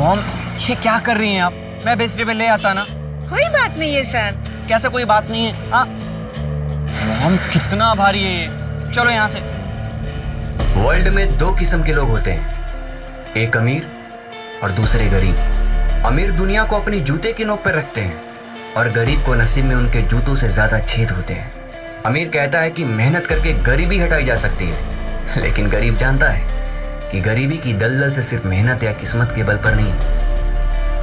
Mom, ये क्या कर रही हैं आप? मैं वेजिटेबल ले आता ना। कोई बात नहीं है सर। कैसे कोई बात नहीं है? हाँ मॉम, कितना भारी है ये। चलो यहाँ से। वर्ल्ड में दो किस्म के लोग होते हैं, एक अमीर और दूसरे गरीब। अमीर दुनिया को अपनी जूते की नोक पर रखते हैं और गरीब को नसीब में उनके जूतों से ज्यादा छेद होते हैं। अमीर कहता है कि मेहनत करके गरीबी हटाई जा सकती है, लेकिन गरीब जानता है कि गरीबी की दलदल से सिर्फ मेहनत या किस्मत के बल पर नहीं,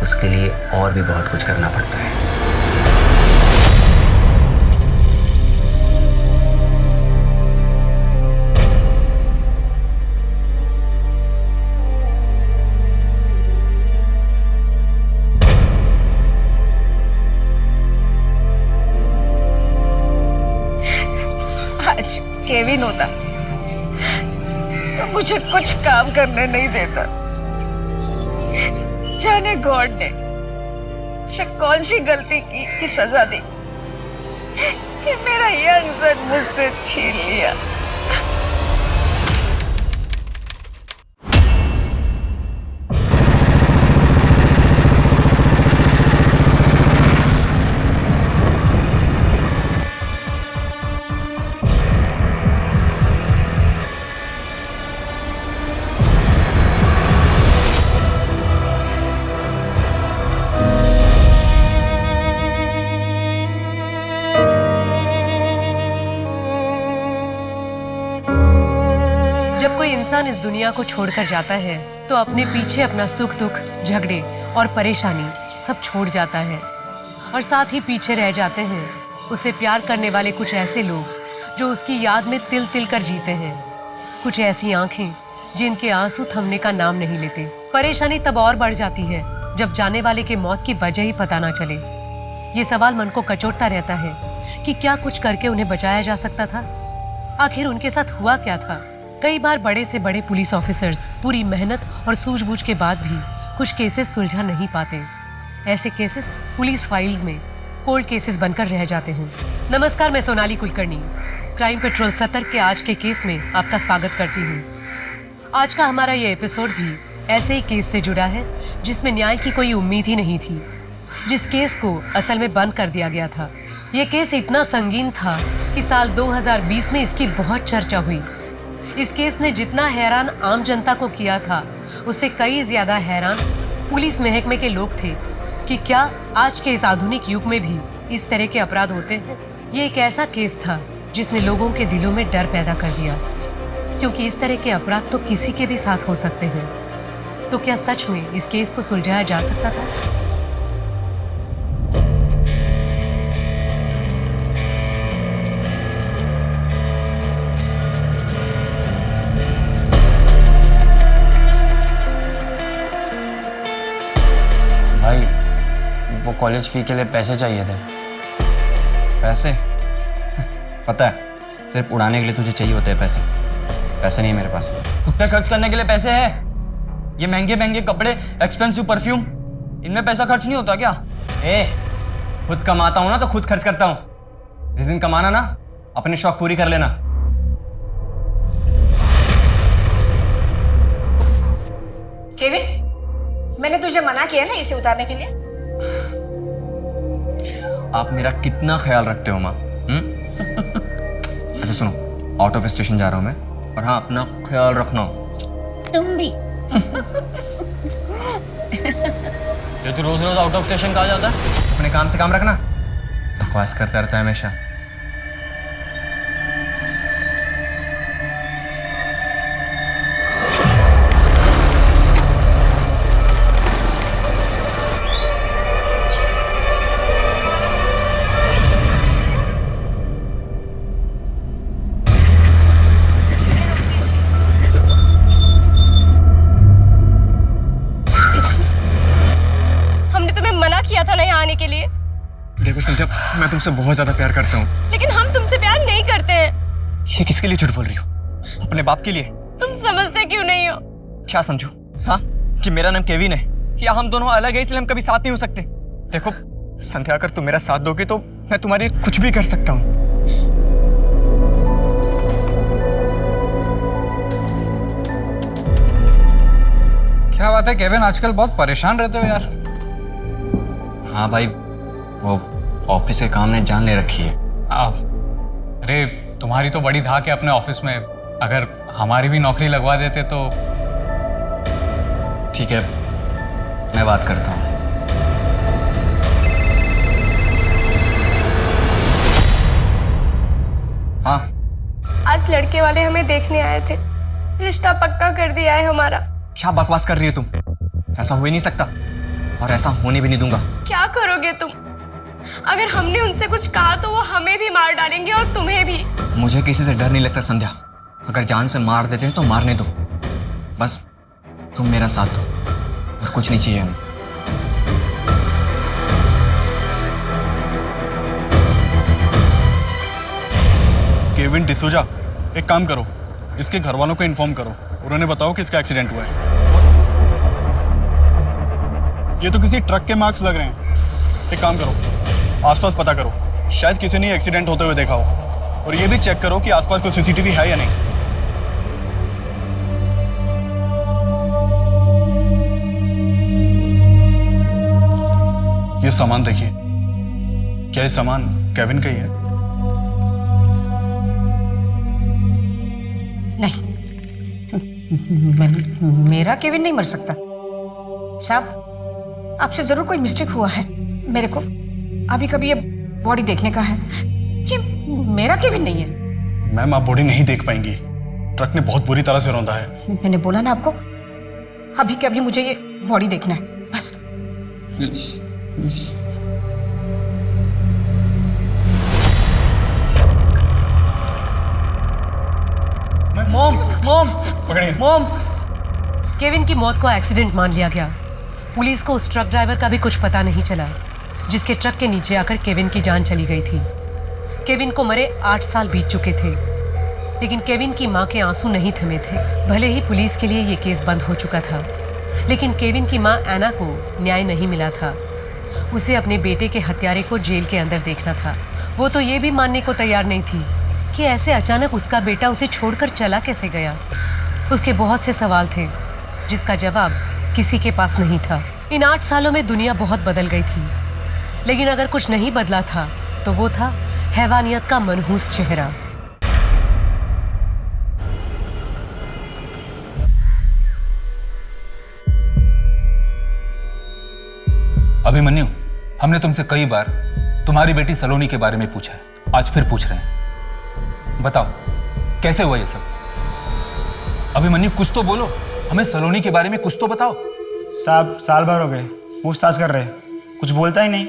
उसके लिए और भी बहुत कुछ करना पड़ता है। आज केविन होता तो मुझे कुछ काम करने नहीं देता। जाने गॉड ने से कौन सी गलती की कि सजा दी कि मेरा यंग सन मुझसे छीन लिया। जब कोई इंसान इस दुनिया को छोड़कर जाता है तो अपने पीछे अपना सुख दुख, झगड़े और परेशानी सब छोड़ जाता है, और साथ ही पीछे रह जाते हैं उसे प्यार करने वाले कुछ ऐसे लोग जो उसकी याद में तिल तिल कर जीते हैं, कुछ ऐसी आंखें जिनके आंसू थमने का नाम नहीं लेते। परेशानी तब और बढ़ जाती है जब जाने वाले के मौत की वजह ही पता ना चले। ये सवाल मन को कचोटता रहता है कि क्या कुछ करके उन्हें बचाया जा सकता था? आखिर उनके साथ हुआ क्या था? कई बार बड़े से बड़े पुलिस ऑफिसर्स पूरी मेहनत और सूझबूझ के बाद भी कुछ केसेस सुलझा नहीं पाते। ऐसे केसेस पुलिस फाइल्स में कोल्ड केसेस बनकर रह जाते हैं। नमस्कार, मैं सोनाली कुलकर्णी क्राइम पेट्रोल 70 के आज के केस में आपका स्वागत करती हूँ। आज का हमारा ये एपिसोड भी ऐसे ही केस से जुड़ा है जिसमें न्याय की कोई उम्मीद ही नहीं थी, जिस केस को असल में बंद कर दिया गया था। ये केस इतना संगीन था कि साल 2020 में इसकी बहुत चर्चा हुई। इस केस ने जितना हैरान आम जनता को किया था, उससे कई ज्यादा हैरान पुलिस महकमे के लोग थे कि क्या आज के इस आधुनिक युग में भी इस तरह के अपराध होते हैं। ये एक ऐसा केस था जिसने लोगों के दिलों में डर पैदा कर दिया, क्योंकि इस तरह के अपराध तो किसी के भी साथ हो सकते हैं। तो क्या सच में इस केस को सुलझाया जा सकता था? वो कॉलेज फी के लिए पैसे चाहिए थे। पैसे? पता है, सिर्फ उड़ाने के लिए तुझे चाहिए होते हैं पैसे। पैसे नहीं है मेरे पास। खुद पे खर्च करने के लिए पैसे है? ये महंगे महंगे कपड़े, एक्सपेंसिव परफ्यूम, इनमें पैसा खर्च नहीं होता क्या? खुद कमाता हूँ ना तो खुद खर्च करता हूँ। जिस दिन कमाना ना, अपने शौक पूरी कर लेना। केविन, मैंने तुझे मना किया ना इसे उतारने के लिए। आप मेरा कितना ख्याल रखते हो माँ? अच्छा सुनो, आउट ऑफ स्टेशन जा रहा हूँ मैं, और हाँ अपना ख्याल रखना। तुम भी। ये तू रोज रोज आउट ऑफ स्टेशन कहाँ जाता है? अपने काम से काम रखना। बकवास करता रहता है हमेशा। के लिए। देखो संध्या, मैं तुमसे बहुत ज्यादा प्यार करता हूँ। लेकिन हम तुमसे प्यार नहीं करते हैं। ये किसके लिए झूठ बोल रही हो? अपने बाप के लिए। तुम समझते क्यों नहीं हो? क्या समझू? हाँ, कि मेरा नाम केविन है, या हम दोनों अलग है इसलिए हम कभी साथ नहीं हो सकते। देखो संध्या, अगर तुम मेरा साथ दोगे तो मैं तुम्हारे लिए कुछ भी कर सकता हूँ। क्या देखा हुआ था केविन आजकल बहुत परेशान रहते हो यार। हाँ भाई, वो ऑफिस के काम ने जान ले रखी है। अरे तुम्हारी तो बड़ी धाक है अपने ऑफिस में, अगर हमारी भी नौकरी लगवा देते तो। ठीक है, मैं बात करता हूँ। हाँ, आज लड़के वाले हमें देखने आए थे, रिश्ता पक्का कर दिया है हमारा। क्या बकवास कर रही हो तुम? ऐसा हो ही नहीं सकता और ऐसा होने भी नहीं दूंगा। क्या करोगे तुम? अगर हमने उनसे कुछ कहा तो वो हमें भी मार डालेंगे और तुम्हें भी। मुझे किसी से डर नहीं लगता संध्या। अगर जान से मार देते हैं तो मारने दो, बस तुम मेरा साथ दो और कुछ नहीं चाहिए हमें। केविन डिसूजा, एक काम करो, इसके घर वालों को इन्फॉर्म करो और उन्हें बताओ कि इसका एक्सीडेंट हुआ है। ये तो किसी ट्रक के मार्क्स लग रहे हैं। एक काम करो, आसपास पता करो, शायद किसी ने एक्सीडेंट होते हुए देखा हो। और ये भी चेक करो कि आसपास कोई सीसीटीवी है या नहीं। ये सामान देखिए, क्या ये सामान केविन का ही है? नहीं, मेरा केविन नहीं मर सकता साहब। आपसे जरूर कोई मिस्टेक हुआ है। मेरे को अभी कभी ये बॉडी देखने का है। ये मेरा केविन नहीं है। मैम, आप बॉडी नहीं देख पाएंगी, ट्रक ने बहुत बुरी तरह से रौंदा है। मैंने बोला ना आपको, अभी के अभी मुझे ये बॉडी देखना है बस। मॉम, मॉम, पकड़िए। मॉम। केविन की मौत को एक्सीडेंट मान लिया गया। पुलिस को उस ट्रक ड्राइवर का भी कुछ पता नहीं चला जिसके ट्रक के नीचे आकर केविन की जान चली गई थी। केविन को मरे 8 साल बीत चुके थे, लेकिन केविन की मां के आंसू नहीं थमे थे। भले ही पुलिस के लिए ये केस बंद हो चुका था, लेकिन केविन की मां एना को न्याय नहीं मिला था। उसे अपने बेटे के हत्यारे को जेल के अंदर देखना था। वो तो ये भी मानने को तैयार नहीं थी कि ऐसे अचानक उसका बेटा उसे छोड़कर चला कैसे गया। उसके बहुत से सवाल थे जिसका जवाब किसी के पास नहीं था। इन 8 सालों में दुनिया बहुत बदल गई थी, लेकिन अगर कुछ नहीं बदला था तो वो था हैवानियत का मनहूस चेहरा। अभिमन्यु, हमने तुमसे कई बार तुम्हारी बेटी सलोनी के बारे में पूछा है, आज फिर पूछ रहे हैं। बताओ कैसे हुआ ये सब? अभिमन्यु, कुछ तो बोलो, हमें सलोनी के बारे में कुछ तो बताओ। साहब, साल भर हो गए पूछताछ कर रहे, कुछ बोलता ही नहीं।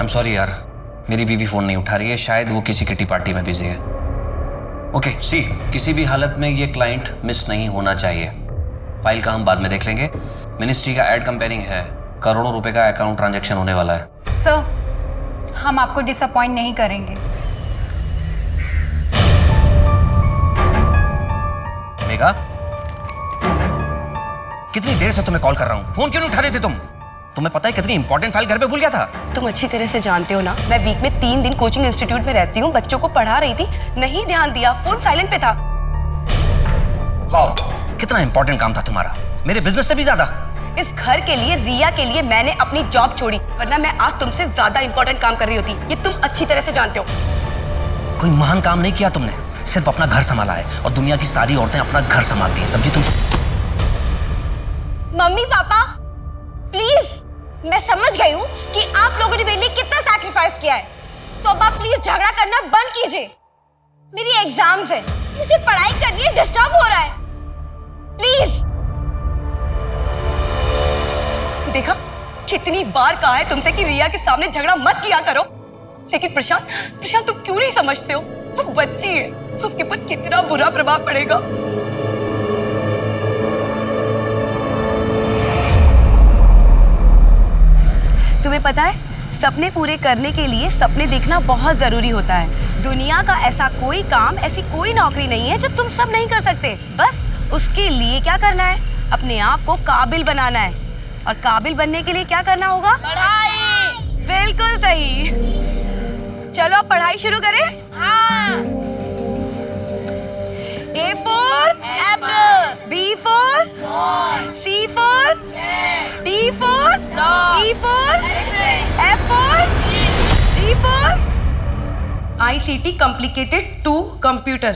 सॉरी यार, मेरी बीवी फोन नहीं उठा रही है, शायद वो किसी किटी पार्टी में बिजी है। ओके सी, किसी भी हालत में ये क्लाइंट मिस नहीं होना चाहिए। फाइल का हम बाद में देख लेंगे। मिनिस्ट्री का एड कंपेयरिंग है, करोड़ों रुपए का अकाउंट ट्रांजैक्शन होने वाला है। सर, हम आपको डिसअपॉइंट नहीं करेंगे। मेघा, कितनी देर से तुम्हें कॉल कर रहा हूं, फोन क्यों नहीं उठा रहे थे तुम? तुम्हें पता है कितनी इंपॉर्टेंट फाइल घर पे भूल गया था। तुम अच्छी तरह से जानते हो ना, मैं वीक में 3 दिन कोचिंग इंस्टीट्यूट में रहती हूँ, बच्चों को पढ़ा रही थी, नहीं ध्यान दिया, फोन साइलेंट पे था। वाह, कितना इंपॉर्टेंट काम था तुम्हारा, मेरे बिजनेस से भी ज्यादा। इस घर के लिए, रिया के लिए मैंने अपनी जॉब छोड़ी, वरना मैं आज तुमसे ज्यादा इंपॉर्टेंट काम कर रही होती। ये तुम अच्छी तरह से जानते हो। कोई महान काम नहीं किया तुमने, सिर्फ अपना घर संभाला है, और दुनिया की सारी औरतें अपना घर संभालती हैं। समझी तुम? मम्मी पापा प्लीज, मैं समझ गई हूँ कि आप लोगों ने मेरे लिए कितना सैक्रिफाइस किया है, तो अब आप प्लीज झगड़ा करना बंद कीजिए। मेरी एग्जाम्स है, मुझे पढ़ाई करनी है, डिस्टर्ब हो रहा है, प्लीज। देखा, कितनी बार कहा है तुमसे कि रिया के सामने झगड़ा मत किया करो, लेकिन प्रशांत तुम क्यों नहीं समझते हो? वो बच्ची है, उसके ऊपर कितना बुरा प्रभाव पड़ेगा। तुम्हें पता है, सपने पूरे करने के लिए सपने देखना बहुत जरूरी होता है। दुनिया का ऐसा कोई काम, ऐसी कोई नौकरी नहीं है जो तुम सब नहीं कर सकते। बस उसके लिए क्या करना है, अपने आप को काबिल बनाना है। और काबिल बनने के लिए क्या करना होगा? पढ़ाई। बिल्कुल सही। चलो अब पढ़ाई शुरू करें। हाँ। A for apple, B for ball, C for cat, D for dog, E for F for G for ICT complicated to computer।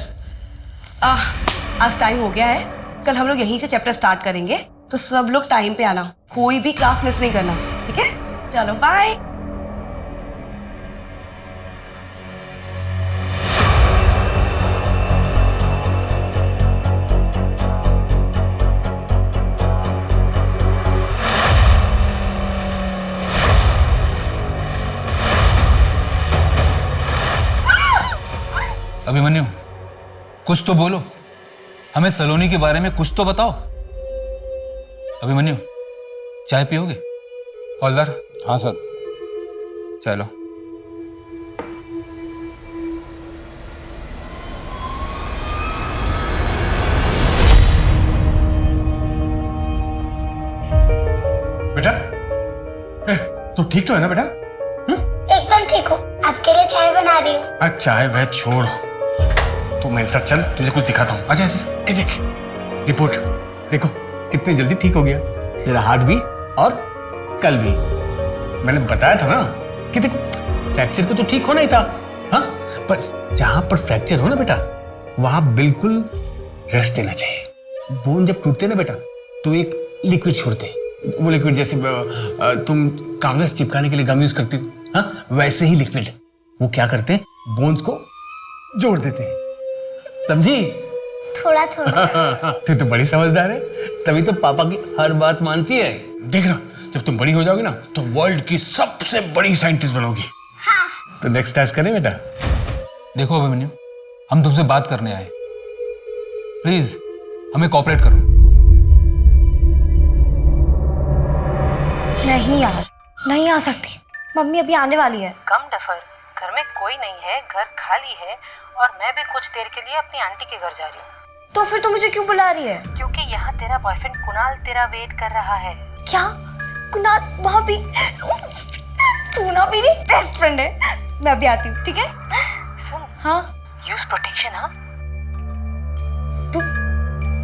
आज टाइम हो गया है, कल हम लोग यहीं से चैप्टर स्टार्ट करेंगे, तो सब लोग टाइम पे आना, कोई भी क्लास मिस नहीं करना, ठीक है? चलो बाय। अभिमन्यु, कुछ तो बोलो, हमें सलोनी के बारे में कुछ तो बताओ। अभिमन्यु, चाय पियोगे? हौलदार। हाँ सर। चलो। बेटा, तू ठीक तो है ना बेटा? एकदम ठीक हो, आपके लिए चाय बना रही हूँ। अरे चाय वह छोड़, तू मेरे साथ चल, तुझे कुछ दिखाता हूँ। अच्छा अच्छा, ये देख रिपोर्ट, देखो कितनी जल्दी ठीक हो गया तेरा हाथ भी और कल भी। मैंने बताया था ना कि देखो फ्रैक्चर को तो ठीक होना ही था, हाँ, पर जहां पर फ्रैक्चर हो ना बेटा, वहां बिल्कुल रेस्ट देना चाहिए। बोन जब टूटते ना बेटा, तो एक लिक्विड छोड़ते, वो लिक्विड जैसे तुम कागज चिपकाने के लिए गम यूज करती हो, हाँ, वैसे ही लिक्विड वो क्या करते हैं, बोन्स को जोड़ देते हैं, समझी? थोड़ा थोड़ा। तू तो बड़ी समझदार है, तभी तो पापा की हर बात मानती है। देख ना, जब तुम बड़ी हो जाओगी ना, तो वर्ल्ड की सबसे बड़ी साइंटिस्ट बनोगी। हाँ। तो नेक्स्ट टास्क करें बेटा? देखो अभिमन्यु, हम तुमसे बात करने आए, प्लीज हमें कोऑपरेट करो। नहीं यार, नहीं आ सकती, मम्मी अभी आने वाली है। कम डफर, घर में कोई नहीं है, घर खाली है, और मैं भी कुछ देर के लिए अपनी आंटी के घर जा रही हूँ। तो फिर तू मुझे क्यों बुला रही है? क्योंकि यहाँ तेरा बॉयफ्रेंड कुणाल तेरा वेट कर रहा है। क्या? कुणाल वहाँ भी? तू ना मेरी बेस्ट फ्रेंड है, मैं अभी आती हूँ, ठीक है? सुन, हाँ? Use protection. हाँ, तू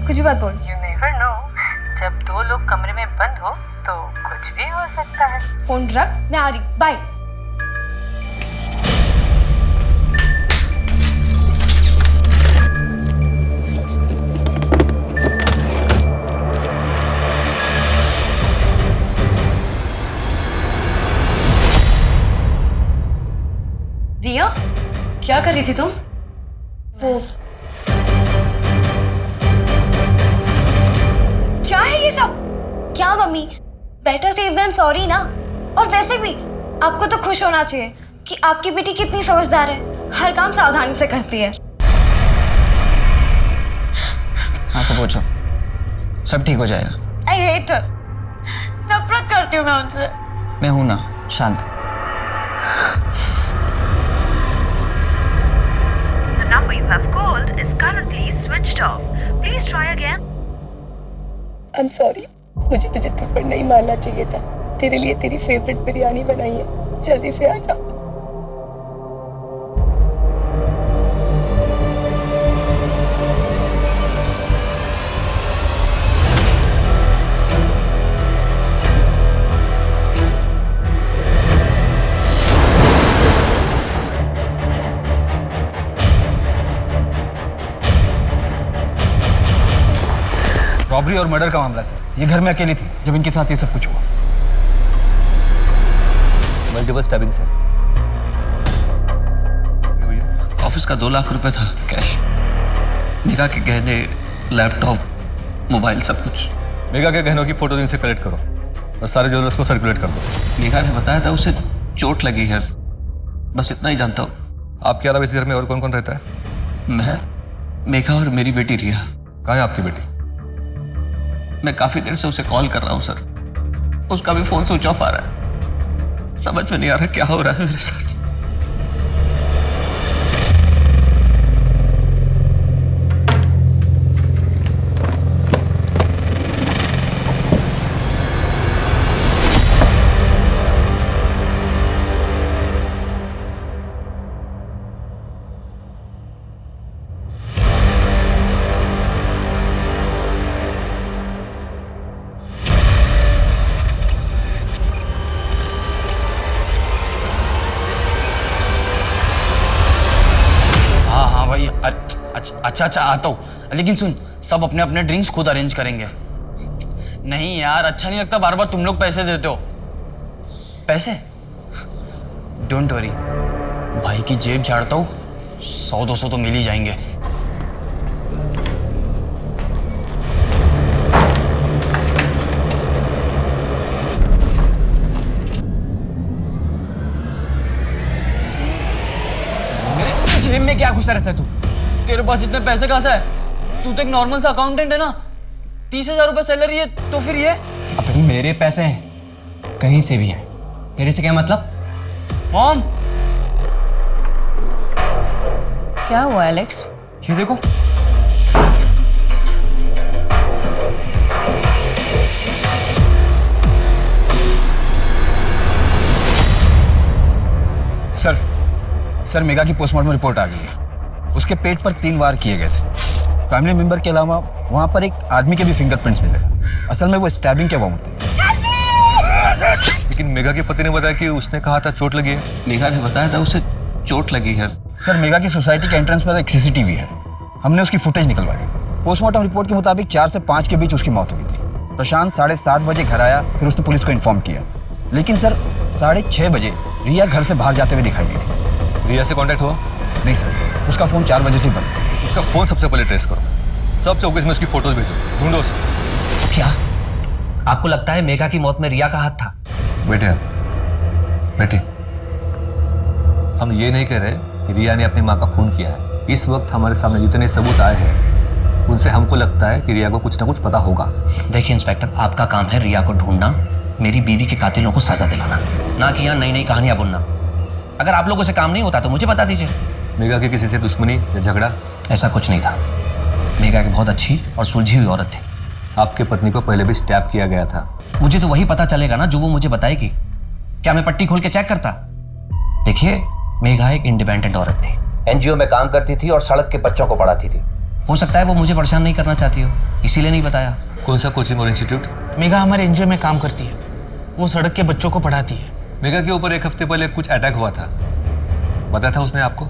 कुछ भी बात बोल। यू नेवर नो, जब दो लोग कमरे में बंद हो तो कुछ भी हो सकता है। फोन रख, मैं आ रही, बाय। रिया, क्या कर रही थी तुम? वो क्या है ये सब? क्या mummy, better safe than sorry ना। और वैसे भी आपको तो खुश होना चाहिए कि आपकी बेटी कितनी समझदार है, हर काम सावधानी से करती है। हाँ से पूछो, सब ठीक हो जाएगा। आई हेट हर, नफरत करती हूँ मैं उनसे। मैं हूं ना, शांत। The number you have called is currently switched off. Please try again. I'm sorry, मुझे तुझे थप्पड़ नहीं मारना चाहिए था। तेरे लिए तेरी फेवरेट बिरयानी बनाई है, जल्दी से आ जा। रॉबरी और मर्डर का मामला सर। ये घर में अकेली थी जब इनके साथ ये सब कुछ हुआ। मल्टीपल स्टैबिंग से। ऑफिस का 2 लाख रुपए था कैश, मेघा के गहने, लैपटॉप, मोबाइल, सब कुछ। मेघा के गहनों की फोटो इनसे कलेक्ट करो और सारे ज्वेलर्स को सर्कुलेट कर दो। मेघा ने बताया था उसे चोट लगी है, बस इतना ही जानता हूँ। आपके अलावा इस घर में और कौन कौन रहता है? मैं, मेघा और मेरी बेटी रिया। कहाँ है आपकी बेटी? मैं काफी देर से उसे कॉल कर रहा हूँ सर, उसका भी फोन स्विच ऑफ आ रहा है। समझ में नहीं आ रहा क्या हो रहा है मेरे साथ। अच्छा आता हूँ, लेकिन सुन, सब अपने अपने ड्रिंक्स खुद अरेंज करेंगे। नहीं यार, अच्छा नहीं लगता बार बार तुम लोग पैसे देते हो। पैसे? डोंट वरी, भाई की जेब झाड़ता हूँ, 100-200 तो मिल ही जाएंगे। जेब में क्या घुसा रहता है तू? तेरे पास इतने पैसे कहाँ से है? तू तो एक नॉर्मल सा अकाउंटेंट है ना, 30,000 रुपए सैलरी है, तो फिर ये? अभी मेरे पैसे हैं, कहीं से भी हैं, तेरे से क्या मतलब? मॉम, क्या हुआ एलेक्स? ये देखो। सर मेगा की पोस्टमार्टम रिपोर्ट आ गई है। उसके पेट पर 3 वार किए गए थे। फैमिली मेंबर के अलावा वहाँ पर एक आदमी के भी फिंगरप्रिंट्स मिले। असल में वो स्टैबिंग के वाउंड थे। लेकिन मेगा के पति ने बताया कि उसने कहा था चोट लगी है। मेगा ने बताया था उसे चोट लगी है। सर मेगा की सोसाइटी के एंट्रेंस पर एक सीसीटीवी है, हमने उसकी फुटेज निकलवाई। पोस्टमार्टम रिपोर्ट के मुताबिक 4 से 5 के बीच उसकी मौत हुई थी। प्रशांत 7:30 बजे घर आया, फिर उसने पुलिस को इन्फॉर्म किया। लेकिन सर 6:30 बजे रिया घर से बाहर जाते हुए दिखाई दी थी। रिया से कांटेक्ट हुआ? नहीं सर, उसका फोन 4 बजे से बंद। उसका फोन सबसे पहले ट्रेस करो, सब चौकीस में उसकी फोटोज भेजो, ढूंढो उसे। क्या आपको लगता है मेगा की मौत में रिया का हाथ था? बेटे, हम ये नहीं कह रहे कि रिया ने अपनी माँ का खून किया है। इस वक्त हमारे सामने जितने सबूत आए हैं उनसे हमको लगता है कि रिया को कुछ ना कुछ पता होगा। देखिए इंस्पेक्टर, आपका काम है रिया को ढूंढना, मेरी बीवी के कातिलों को सजा दिलाना, ना कि यहाँ नई नई कहानियां बुनना। अगर आप लोगों से काम नहीं होता तो मुझे बता दीजिए। मेगा की किसी से दुश्मनी या झगड़ा? ऐसा कुछ नहीं था। मेगा एक बहुत अच्छी और सुलझी हुई औरत थी। आपके पत्नी को पहले भी स्टैप किया गया था। मुझे तो वही पता चलेगा ना जो वो मुझे बताएगी। क्या मैं पट्टी खोल के चेक करता? देखिए, मेघा एक इंडिपेंडेंट औरत थी, एनजीओ में काम करती थी और सड़क के बच्चों को पढ़ाती थी। हो सकता है वो मुझे परेशान नहीं करना चाहती हो, इसीलिए नहीं बताया। कौन सा कोचिंग और इंस्टीट्यूट? मेघा हमारे एनजीओ में काम करती है, वो सड़क के बच्चों को पढ़ाती है। मेघा के ऊपर 1 हफ्ते पहले कुछ अटैक हुआ था, बताया था उसने आपको?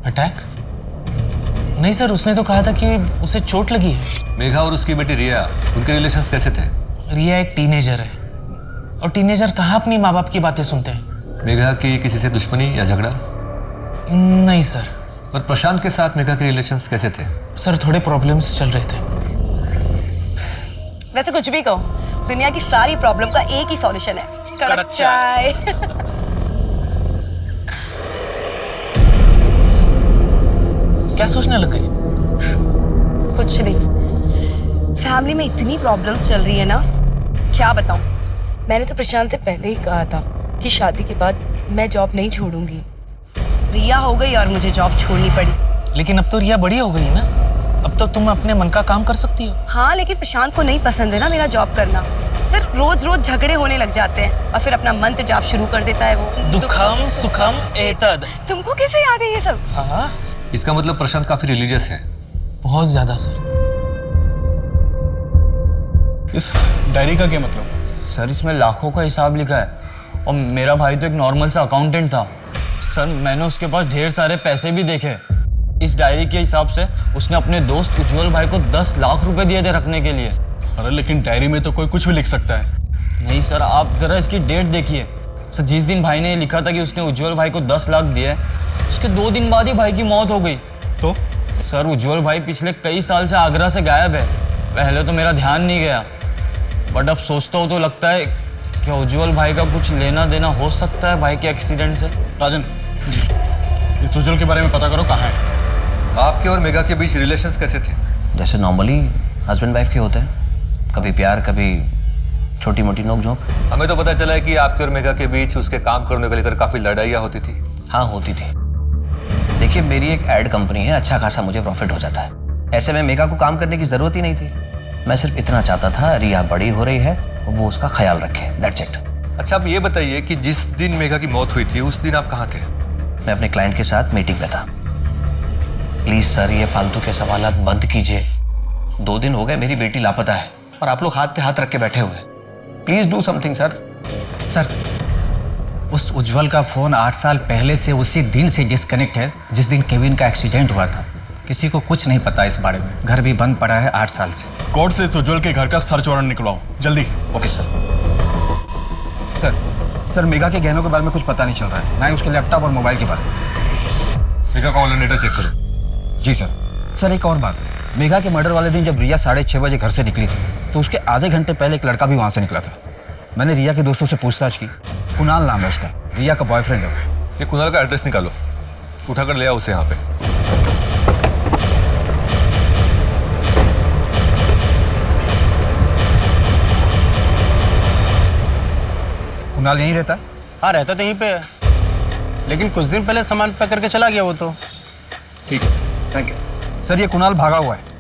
अटैक? नहीं सर, उसने तो कहा था कि उसे चोट लगी है। मेघा और उसकी बेटी रिया, उनके रिलेशंस कैसे थे? रिया एक टीनेजर है और टीनेजर कहाँ अपनी माँ बाप की बातें सुनते हैं। मेघा की किसी से दुश्मनी या झगड़ा? नहीं सर। और प्रशांत के साथ मेघा के रिलेशंस कैसे थे? सर थोड़े प्रॉब्लम्स चल रहे थे। वैसे कुछ भी कहो, दुनिया की सारी प्रॉब्लम का एक ही सॉल्यूशन है, कड़क चाय। क्या सोचने लग गई? कुछ नहीं, फैमिली में इतनी प्रॉब्लम्स चल रही है ना, क्या बताऊं। मैंने तो प्रशांत से पहले ही कहा था कि शादी के बाद मैं जॉब नहीं छोड़ूंगी। रिया हो गई और मुझे जॉब छोड़नी पड़ी। लेकिन अब तो रिया बड़ी हो गई ना, अब तो तुम अपने मन का काम कर सकती हो। हाँ, लेकिन प्रशांत को नहीं पसंद है ना मेरा जॉब करना। फिर रोज रोज झगड़े होने लग जाते हैं और फिर अपना मंत्र जाप शुरू कर देता है वो। दुखम सुखम एतद। तुमको कैसे याद है ये सब? हाँ, इसका मतलब प्रशांत काफी रिलीजियस है। बहुत ज्यादा सर। इस डायरी का क्या मतलब? सर इसमें लाखों का हिसाब लिखा है और मेरा भाई तो एक नॉर्मल सा अकाउंटेंट था। सर मैंने उसके पास ढेर सारे पैसे भी देखे। इस डायरी के हिसाब से उसने अपने दोस्त उज्जवल भाई को 10 लाख रुपए दिए थे रखने के लिए। अरे लेकिन डायरी में तो कोई कुछ भी लिख सकता है। नहीं सर, आप जरा इसकी डेट देखिए। सर जिस दिन भाई ने लिखा था कि उसने उज्जवल भाई को 10 लाख दिए, उसके 2 दिन बाद ही भाई की मौत हो गई। तो सर उज्जवल भाई पिछले कई साल से आगरा से गायब है। पहले तो मेरा ध्यान नहीं गया, बट अब सोचता हूँ तो लगता है कि उज्जवल भाई का कुछ लेना देना हो सकता है भाई के एक्सीडेंट से। राजन जी, इस उज्जवल के बारे में पता करो, कहाँ है। आपके और मेघा के बीच रिलेशंस कैसे थे? जैसे नॉर्मली हस्बैंड वाइफ के होते हैं, कभी प्यार कभी छोटी मोटी नोक झोंक। हमें तो पता चला है कि आपके और मेघा के बीच उसके काम करने को लेकर काफी लड़ाइयाँ होती थी। हाँ होती थी। देखिए मेरी एक एड कंपनी है, अच्छा खासा मुझे प्रॉफिट हो जाता है। ऐसे में मेघा को काम करने की जरूरत ही नहीं थी। मैं सिर्फ इतना चाहता था रिया बड़ी हो रही है, वो उसका ख्याल रखे, दैट्स इट। अच्छा आप ये बताइए कि जिस दिन मेघा की मौत हुई थी उस दिन आप कहाँ थे? मैं अपने क्लाइंट के साथ मीटिंग में था। प्लीज सर ये फालतू के सवालात बंद कीजिए। 2 दिन हो गए मेरी बेटी लापता है और आप लोग हाथ पे हाथ रख के बैठे हुए। Please do something sir. Sir उस उज्जवल का फोन 8 साल पहले से उसी दिन से डिस्कनेक्ट है जिस दिन केविन का एक्सीडेंट हुआ था। किसी को कुछ नहीं पता इस बारे में। घर भी बंद पड़ा है 8 साल से। कोर्ट से इस उज्जवल के घर का सर्च वारंट निकलवाओ जल्दी। Okay sir. सर मेघा के गहनों के बारे में कुछ पता नहीं चल रहा है, ना ही उसके लैपटॉप और मोबाइल के बारे में। मेघा का ऑनलाइन डेटा चेक करो। जी सर। सर एक और बात, मेघा के मर्डर वाले दिन जब रिया 6:30 बजे घर से निकली थी तो उसके आधे घंटे पहले एक लड़का भी वहाँ से निकला था। मैंने रिया के दोस्तों से पूछताछ की, कुणाल नाम है उसका, रिया का बॉयफ्रेंड है। ये कुणाल का एड्रेस निकालो, उठाकर ले आओ उसे यहाँ पे। कुणाल यहीं रहता है? हाँ रहता तो यहीं पे है, लेकिन कुछ दिन पहले सामान पैक करके चला गया वो तो। ठीक है, थैंक यू। सर ये कुणाल भागा हुआ है।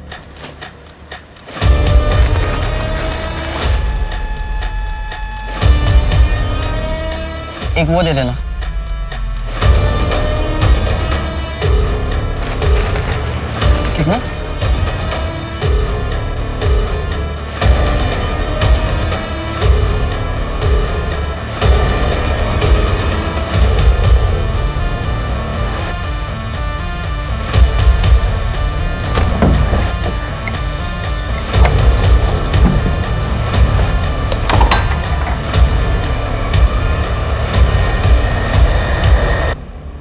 एक वो दे देना। कितना?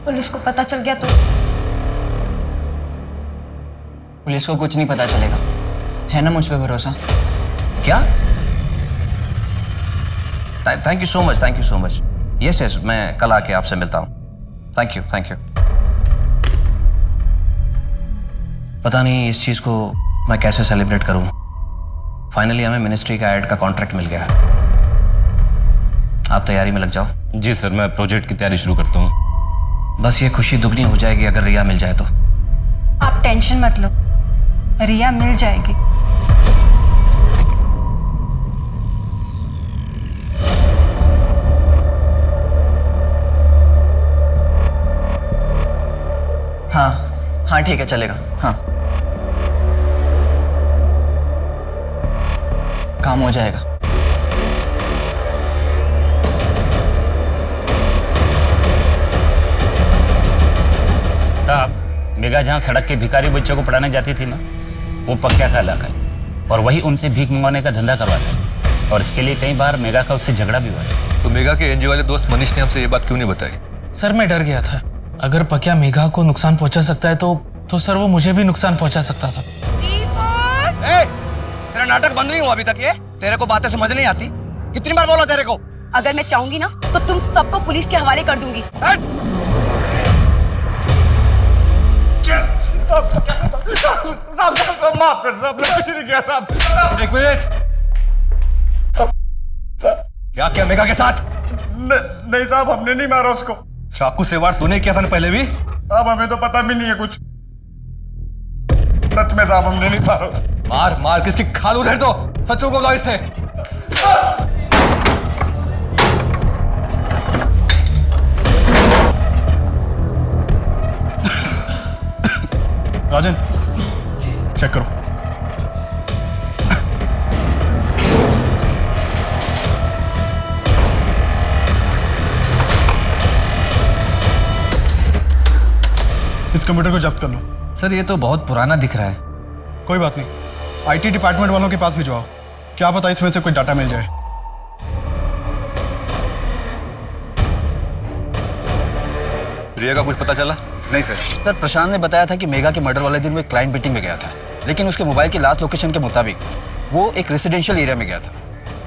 पुलिस को पता चल गया तो? पुलिस को कुछ नहीं पता चलेगा, है ना मुझ पे भरोसा? क्या? Thank you so much, thank you so much. Yes yes, मैं कल आके आपसे मिलता हूँ। Thank you thank you. पता नहीं इस चीज़ को मैं कैसे सेलिब्रेट करूँ। फाइनली हमें मिनिस्ट्री का एड का कॉन्ट्रैक्ट मिल गया है। आप तैयारी में लग जाओ। जी सर, मैं प्रोजेक्ट की तैयारी शुरू करता हूँ। बस ये खुशी दुगनी हो जाएगी अगर रिया मिल जाए तो। आप टेंशन मत लो, रिया मिल जाएगी। हाँ हाँ ठीक है, चलेगा। हाँ काम हो जाएगा। साहब, मेघा जहाँ सड़क के भिखारी बच्चों को पढ़ाने जाती थी ना, वो पक्का का इलाका है और वही उनसे भीख मंगवाने का धंधा करवाता है और इसके लिए कई बार मेघा का उससे झगड़ा भी हुआ है। तो मेघा के एनजीओ वाले दोस्त मनीष ने हमसे ये बात क्यों नहीं बताई? सर मैं डर गया था, अगर पक्या मेघा को नुकसान पहुंचा सकता है तो सर वो मुझे भी नुकसान पहुंचा सकता था। तेरा नाटक बंद नहीं हुआ अभी तक? ये तेरे को बातें समझ नहीं आती? कितनी बार बोला तेरे को? अगर मैं चाहूंगी ना तो तुम सबको पुलिस के हवाले कर दूंगी। माफ कर साहब, कुछ नहीं किया साहब। एक मिनट, क्या किया मेघा के साथ? नहीं साहब, हमने नहीं मारा उसको। चाकू से वार तूने किया था ना पहले भी? अब हमें तो पता भी नहीं है कुछ। सच में साहब हमने नहीं मारा। मार मार किसकी खाल उधर तो सचों को बताओ इससे। राजन चेक करो। इस कंप्यूटर को जब्त कर लो। सर ये तो बहुत पुराना दिख रहा है। कोई बात नहीं, आईटी डिपार्टमेंट वालों के पास भिजवाओ, क्या पता इसमें से कोई डाटा मिल जाए। रिया का कुछ पता चला? नहीं सर प्रशांत ने बताया था कि मेघा के मर्डर वाले दिन वो एक क्लाइंट मीटिंग में गया था, लेकिन उसके मोबाइल की लास्ट लोकेशन के मुताबिक वो एक रेजिडेंशियल एरिया में गया था।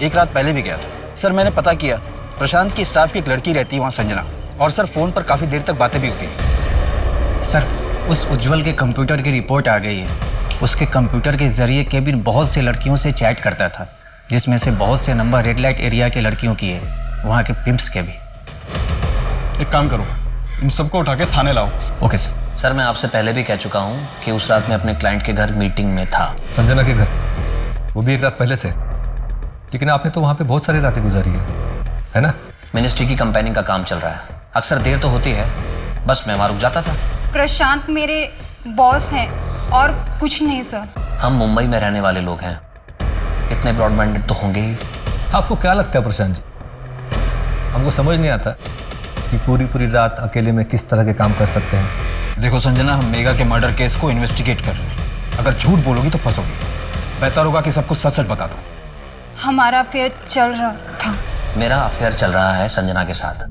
एक रात पहले भी गया था। सर मैंने पता किया, प्रशांत की स्टाफ की एक लड़की रहती है वहाँ, संजना, और सर फ़ोन पर काफ़ी देर तक बातें भी होती हैं। सर उस उज्जवल के कंप्यूटर की रिपोर्ट आ गई है। उसके कंप्यूटर के जरिए केविन बहुत सी लड़कियों से चैट करता था। जिसमें से बहुत से नंबर रेड लाइट एरिया के लड़कियों की है, वहाँ के पिम्प्स के भी। एक काम करो, इन सबको उठा के थाने लाओ। Okay sir. सर मैं आपसे पहले भी कह चुका हूँ कि उस रात मैं अपने क्लाइंट के घर मीटिंग में था। संजना के घर, वो भी एक रात पहले से। लेकिन आपने तो वहाँ पे बहुत सारी रातें गुजारी है ना? मिनिस्ट्री की कंपेनिंग का काम चल रहा है, अक्सर देर तो होती है, बस मैं वहाँ रुक जाता था। प्रशांत मेरे बॉस हैं और कुछ नहीं सर। हम मुंबई में रहने वाले लोग हैं, इतने ब्रॉड माइंडेड तो होंगे ही। आपको क्या लगता है प्रशांत जी, हमको समझ नहीं आता कि पूरी पूरी रात अकेले में किस तरह के काम कर सकते हैं। देखो संजना, हम मेगा के मर्डर केस को इन्वेस्टिगेट कर रहे हैं। अगर झूठ बोलोगी तो फंसोगी। बेहतर होगा कि सब कुछ सच सच बता दो। हमारा अफेयर चल रहा था। मेरा अफेयर चल रहा है संजना के साथ,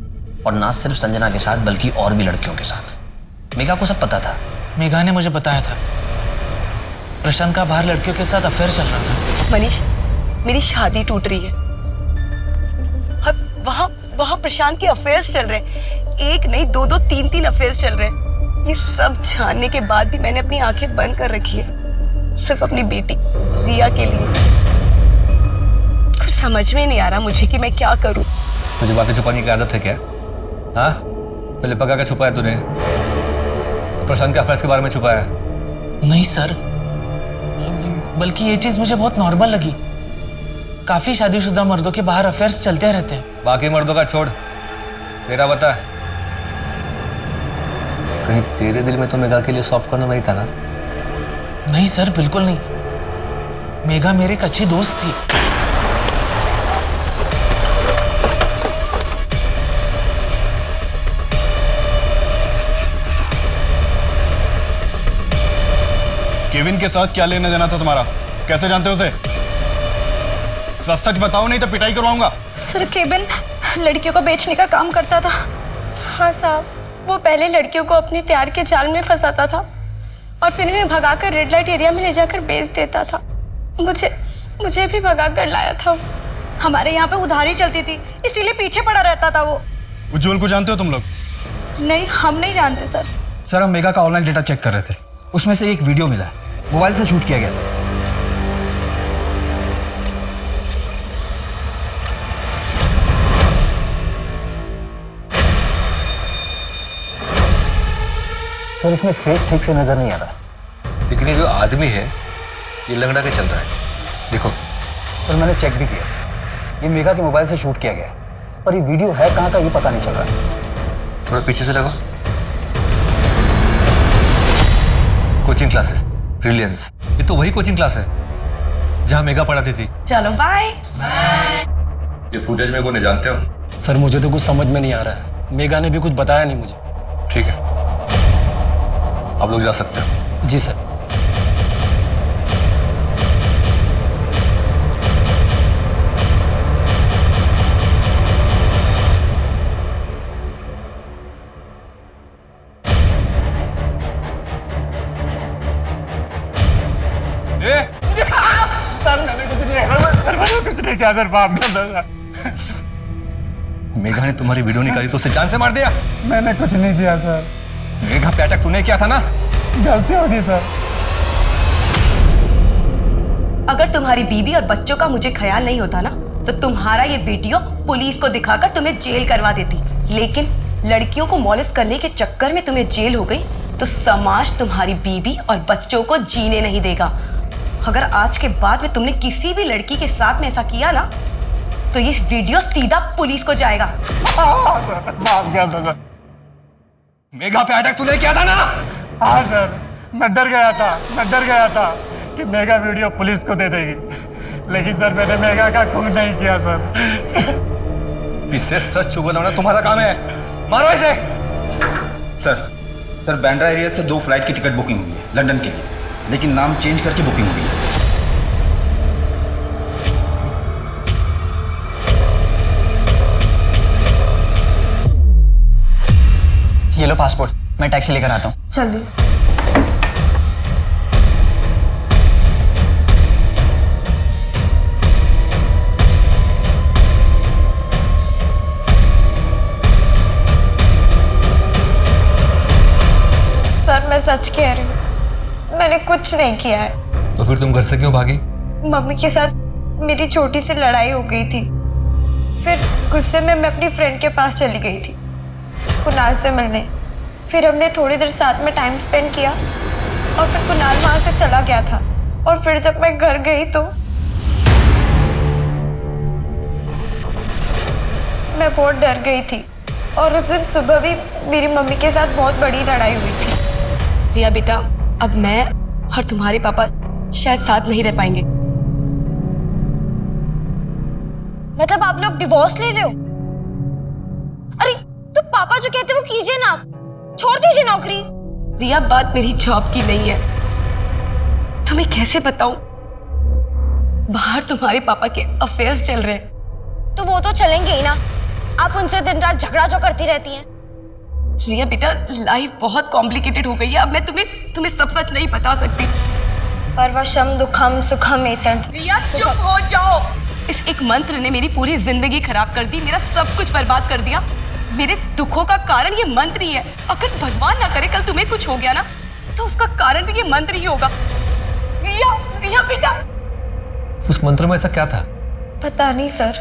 और ना सिर्फ संजना के साथ बल्कि और भी लड़कियों के साथ। मेगा को सब पता था। मेगा ने मुझे बताया था प्रशांत का बाहर लड़कियों के साथ अफेयर चल रहा था। मनीष, मेरी शादी टूट रही है और वहाँ प्रशांत के अफेयर्स चल रहे हैं। एक नहीं, दो दो तीन तीन अफेयर्स चल रहे हैं। ये सब जानने के बाद भी मैंने अपनी आंखें बंद कर रखी है, सिर्फ अपनी बेटी रिया के लिए। कुछ समझ में नहीं आ रहा मुझे कि मैं क्या करूं। तुझे बातें छुपाने की आदत है क्या? हाँ, पहले पका के छुपाया तूने, प्रशांत के अफेयर्स के बारे में छुपाया? नहीं सर, बल्कि ये चीज मुझे बहुत नॉर्मल लगी। काफी शादीशुदा मर्दों के बाहर अफेयर्स चलते रहते हैं। बाकी मर्दों का छोड़, तेरा बता। कहीं तेरे दिल में तो मेगा के लिए सॉफ्ट कॉर्नर नहीं था ना? नहीं सर, बिल्कुल नहीं। मेगा मेरी एक अच्छी दोस्त थी। केविन के साथ क्या लेना देना था तुम्हारा? कैसे जानते हो उसे? सच सच बताओ, नहीं तो पिटाई करवाऊंगा। सर, केविन लड़कियों को बेचने का काम करता था। हाँ साहब, वो पहले लड़कियों को अपने प्यार के जाल में फंसाता था और फिर उन्हें भगाकर रेड लाइट एरिया में ले जाकर बेच देता था। मुझे भी भगाकर लाया था। हमारे यहाँ पे उधारी चलती थी, इसीलिए पीछे पड़ा रहता था वो। उज्जवल को जानते हो तुम लोग? नहीं, हम नहीं जानते सर। सर, हम मेगा का ऑनलाइन डेटा चेक कर रहे थे, उसमें से एक वीडियो मिला है, मोबाइल से शूट किया गया सर। सर, इसमें फेस ठीक से नजर नहीं आ रहा, लेकिन ये जो आदमी है ये लंगड़ा के चल रहा है। देखो सर, मैंने चेक भी किया, ये मेगा के मोबाइल से शूट किया गया है, पर ये वीडियो है कहाँ का ये पता नहीं चल रहा है। थोड़ा पीछे से लगो। कोचिंग क्लासेस, ब्रिलियंस, ये तो वही कोचिंग क्लास है जहाँ मेगा पढ़ाती थी। चलो बाय। ये फुटेज में कौन जानते हो? सर, मुझे तो कुछ समझ में नहीं आ रहा है। मेगा ने भी कुछ बताया नहीं मुझे। ठीक है, आप लोग जा सकते हो। जी सर। सर, मैंने कुछ नहीं किया सर, माफ कर दो सर। मेघा ने तुम्हारी वीडियो निकाली तो उसे जान से मार दिया? मैंने कुछ नहीं किया सर। मेघा पे अटैक तूने किया था ना? गलती होगी सर। अगर तुम्हारी बीवी और बच्चों का मुझे ख्याल नहीं होता ना, तो तुम्हारा ये वीडियो पुलिस को दिखाकर तुम्हें जेल करवा देती। लेकिन लड़कियों को मॉलेस्ट करने के चक्कर में तुम्हें जेल हो गई, तो समाज तुम्हारी बीवी और बच्चों को जीने नहीं देगा। अगर आज के बाद में तुमने किसी भी लड़की के साथ में ऐसा किया ना, तो ये वीडियो सीधा पुलिस को जाएगा। माफ कर दो सर। मेघा पे अटैक तूने किया था ना? हाँ सर, मैं डर गया था कि मेगा वीडियो पुलिस को दे देगी, लेकिन सर मैंने मेगा का खून नहीं किया सर। इससे सच छुपाना तुम्हारा काम है, मारो इसे। सर, बांद्रा एरिया से 2 फ्लाइट की टिकट बुकिंग हुई है लंदन के लिए, लेकिन नाम चेंज करके बुकिंग हुई है। ये लो पासपोर्ट, मैं टैक्सी लेकर आता हूँ। जल्दी। सर, मैं सच कह रही हूँ, मैंने कुछ नहीं किया है। तो फिर तुम घर से क्यों भागी? मम्मी के साथ मेरी छोटी सी लड़ाई हो गई थी। फिर गुस्से में मैं अपनी फ्रेंड के पास चली गई थी कुणाल से मिलने। फिर हमने थोड़ी देर साथ में टाइम स्पेंड किया और फिर कुणाल वहाँ से चला गया था। और फिर जब मैं घर गई तो मैं बहुत डर गई थी और उस दिन सुबह भी मेरी मम्मी के साथ बहुत बड़ी लड़ाई हुई थी। रिया बेटा, अब मैं और तुम्हारे पापा शायद साथ नहीं रह पाएंगे। मतलब आप लोग डिवोर्स ले रहे हो? अरे तो पापा जो कहते हैं वो कीजिए ना, छोड़ दीजिए नौकरी। रिया, बात मेरी जॉब की नहीं है। तुम्हें कैसे बताऊं, बाहर तुम्हारे पापा के अफेयर्स चल रहे हैं। तो वो तो चलेंगे ही ना, आप उनसे दिन रात झगड़ा जो करती रहती हैं। रिया बेटा, लाइफ बहुत कॉम्प्लिकेटेड हो गई है। अब मैं तुम्हें सब सच नहीं बता सकती। परवशम दुखम सुखम एतद। रिया चुप हो जाओ। इस एक मंत्र ने मेरी पूरी जिंदगी खराब कर दी, मेरा सब कुछ बर्बाद कर दिया। मेरे दुखों का कारण ये मंत्र ही है। अगर भगवान ना करे कल तुम्हें कुछ हो गया ना, तो उसका कारण भी ये मंत्र ही होगा। रिया, रिया बेटा। उस मंत्र में ऐसा क्या था? पता नहीं सर,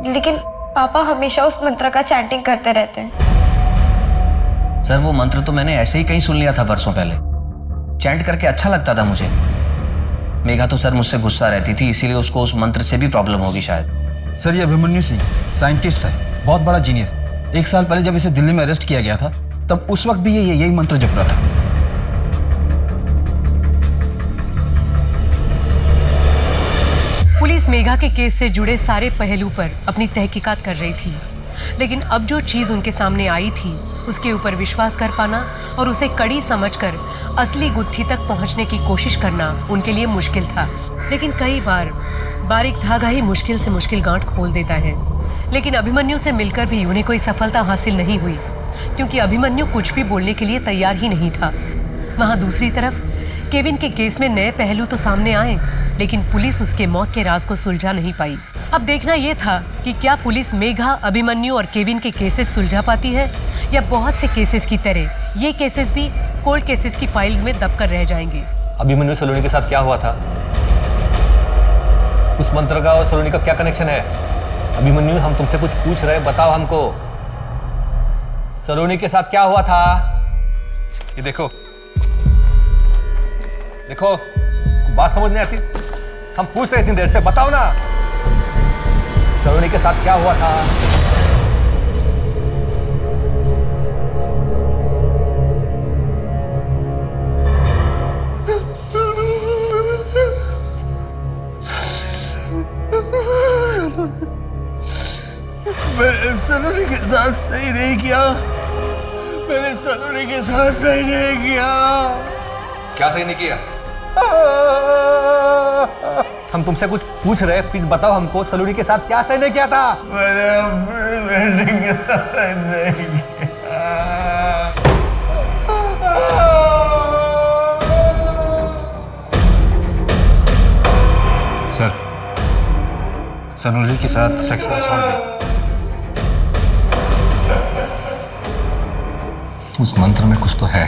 लेकिन पापा हमेशा उस मंत्र का चैंटिंग करते रहते हैं। सर वो मंत्र तो मैंने ऐसे ही कहीं सुन लिया था बरसों पहले। चैंट करके अच्छा लगता था मुझे। मेघा तो सर मुझसे गुस्सा रहती थी, इसीलिए उसको उस मंत्र से भी प्रॉब्लम होगी शायद। सर ये अभिमन्यु सिंह साइंटिस्ट है, बहुत बड़ा जीनियस। 1 साल पहले जब इसे दिल्ली में अरेस्ट किया गया था, तब उस वक्त भी ये यही मंत्र जप रहा था। पुलिस मेघा के केस से जुड़े सारे पहलू पर अपनी तहकीकात कर रही थी, लेकिन अब जो चीज उनके सामने आई थी उसके ऊपर विश्वास कर पाना और उसे कड़ी समझकर असली गुत्थी तक पहुंचने की कोशिश करना उनके लिए मुश्किल था। लेकिन कई बार बारीक धागा ही मुश्किल से मुश्किल गांठ खोल देता है। लेकिन अभिमन्यु से मिलकर भी उन्हें कोई सफलता हासिल नहीं हुई, क्योंकि अभिमन्यु कुछ भी बोलने के लिए तैयार ही नहीं था। वहाँ दूसरी तरफ केविन के केस में नए पहलू तो सामने आए, लेकिन पुलिस उसके मौत के राज को सुलझा नहीं पाई। अब देखना यह था कि क्या पुलिस मेघा, अभिमन्यु और केविन के केसेस सुलझा पाती है, या बहुत से केसेस की तरह ये केसेस भी कोल्ड केसेस की फाइल्स में दबकर रह जाएंगे। अभिमन्यु सलोनी के साथ क्या हुआ था? उस मंत्र का और सलोनी का क्या कनेक्शन है? अभिमन्यु, हम तुमसे कुछ पूछ रहे हैं, बताओ हमको। सलोनी के साथ क्या हुआ था? ये देखो देखो, बात समझ नहीं आती? हम पूछ रहे इतनी देर से, बताओ ना सलोनी के साथ क्या हुआ था? मैंने सलोनी के साथ सही नहीं किया। मैंने सलोनी के साथ सही नहीं किया। क्या सही नहीं किया? हम तुमसे कुछ पूछ रहे हैं, प्लीज बताओ हमको, सलोनी के साथ क्या सही नहीं किया था? मैंने अपनी बेटी के साथ नहीं किया। सर, सलोनी के साथ सेक्सुअल असॉल्ट नहीं। उस मंत्र में कुछ तो है।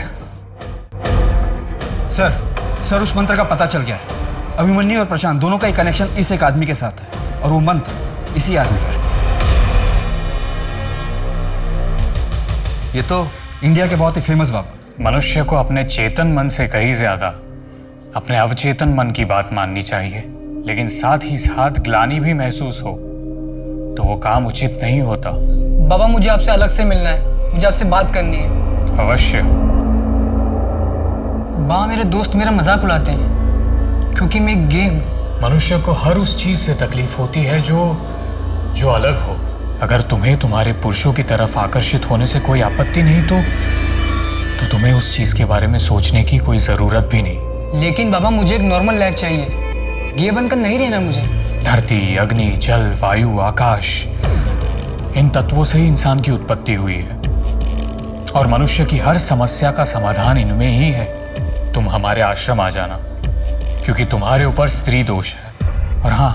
सर उस मंत्र का पता चल गया है। अभिमन्यु और प्रशांत दोनों का एक कनेक्शन इस एक आदमी के साथ है, और वो मंत्र इसी आदमी पर है। ये तो इंडिया के बहुत ही फेमस बाबा। मनुष्य को अपने चेतन मन से कहीं ज्यादा अपने अवचेतन मन की बात माननी चाहिए, लेकिन साथ ही साथ ग्लानि भी महसूस हो तो वो काम उचित नहीं होता। बाबा, मुझे आपसे अलग से मिलना है, मुझे आपसे बात करनी है। अवश्य। बाबा, मेरे दोस्त मेरा मजाक उड़ाते हैं क्योंकि मैं गे हूँ। मनुष्य को हर उस चीज से तकलीफ होती है जो अलग हो। अगर तुम्हें तुम्हारे पुरुषों की तरफ आकर्षित होने से कोई आपत्ति नहीं तो तुम्हें उस चीज के बारे में सोचने की कोई जरूरत भी नहीं। लेकिन बाबा, मुझे एक नॉर्मल लाइफ चाहिए, गे बनकर नहीं रहना मुझे। धरती, अग्नि, जल, वायु, आकाश, इन तत्वों से ही इंसान की उत्पत्ति हुई है और मनुष्य की हर समस्या का समाधान इनमें ही है। तुम हमारे आश्रम आ जाना, क्योंकि तुम्हारे ऊपर स्त्री दोष है। और हाँ,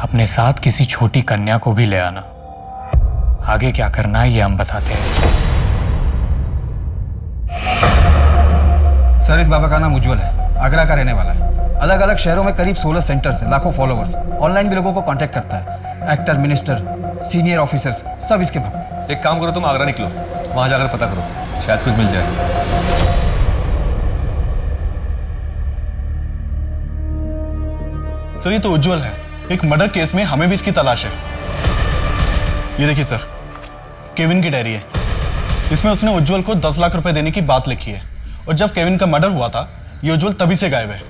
अपने साथ किसी छोटी कन्या को भी ले आना। आगे क्या करना है ये हम बताते हैं। सर, इस बाबा का नाम उज्जवल है, आगरा का रहने वाला है। अलग अलग शहरों में करीब 16 सेंटर्स हैं, लाखों फॉलोअर्स। ऑनलाइन भी लोगों को कांटेक्ट करता है। एक्टर, मिनिस्टर, सीनियर ऑफिसर्स सब इसके भक्त। एक काम करो, तुम आगरा निकलो, वहां जाकर पता करो, शायद कुछ मिल जाए। सर ये तो उज्जवल है, एक मर्डर केस में हमें भी इसकी तलाश है। ये देखिए सर, केविन की डायरी है। इसमें उसने उज्जवल को 10 लाख रुपए देने की बात लिखी है, और जब केविन का मर्डर हुआ था ये उज्जवल तभी से गायब है।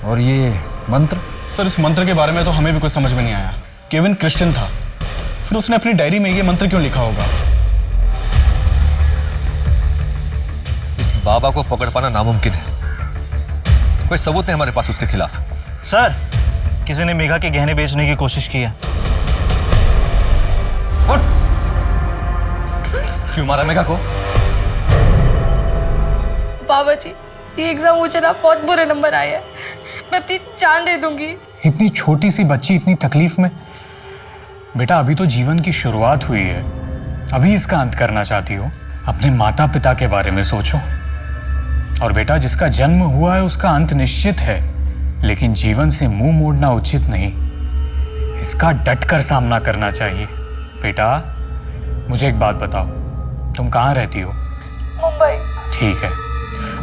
और ये मंत्र? सर इस मंत्र के बारे में तो हमें भी कुछ समझ में नहीं आया। केविन क्रिश्चियन था, फिर उसने अपनी डायरी में ये मंत्र क्यों लिखा होगा? इस बाबा को पकड़ पाना नामुमकिन है, कोई सबूत नहीं हमारे पास उसके खिलाफ। सर किसी ने मेघा के गहने बेचने की कोशिश की है। क्यों मारा मेघा को? बाबा जी ये एग्जाम मुझे ना बहुत बुरे नंबर आए हैं, मैं अपनी जान दे दूंगी। इतनी छोटी सी बच्ची इतनी तकलीफ में। बेटा अभी तो जीवन की शुरुआत हुई है, अभी इसका अंत करना चाहती हो? अपने माता पिता के बारे में सोचो। और बेटा जिसका जन्म हुआ है उसका अंत निश्चित है, लेकिन जीवन से मुंह मोड़ना उचित नहीं, इसका डटकर सामना करना चाहिए। बेटा मुझे एक बात बताओ, तुम कहाँ रहती हो? मुंबई। ठीक है,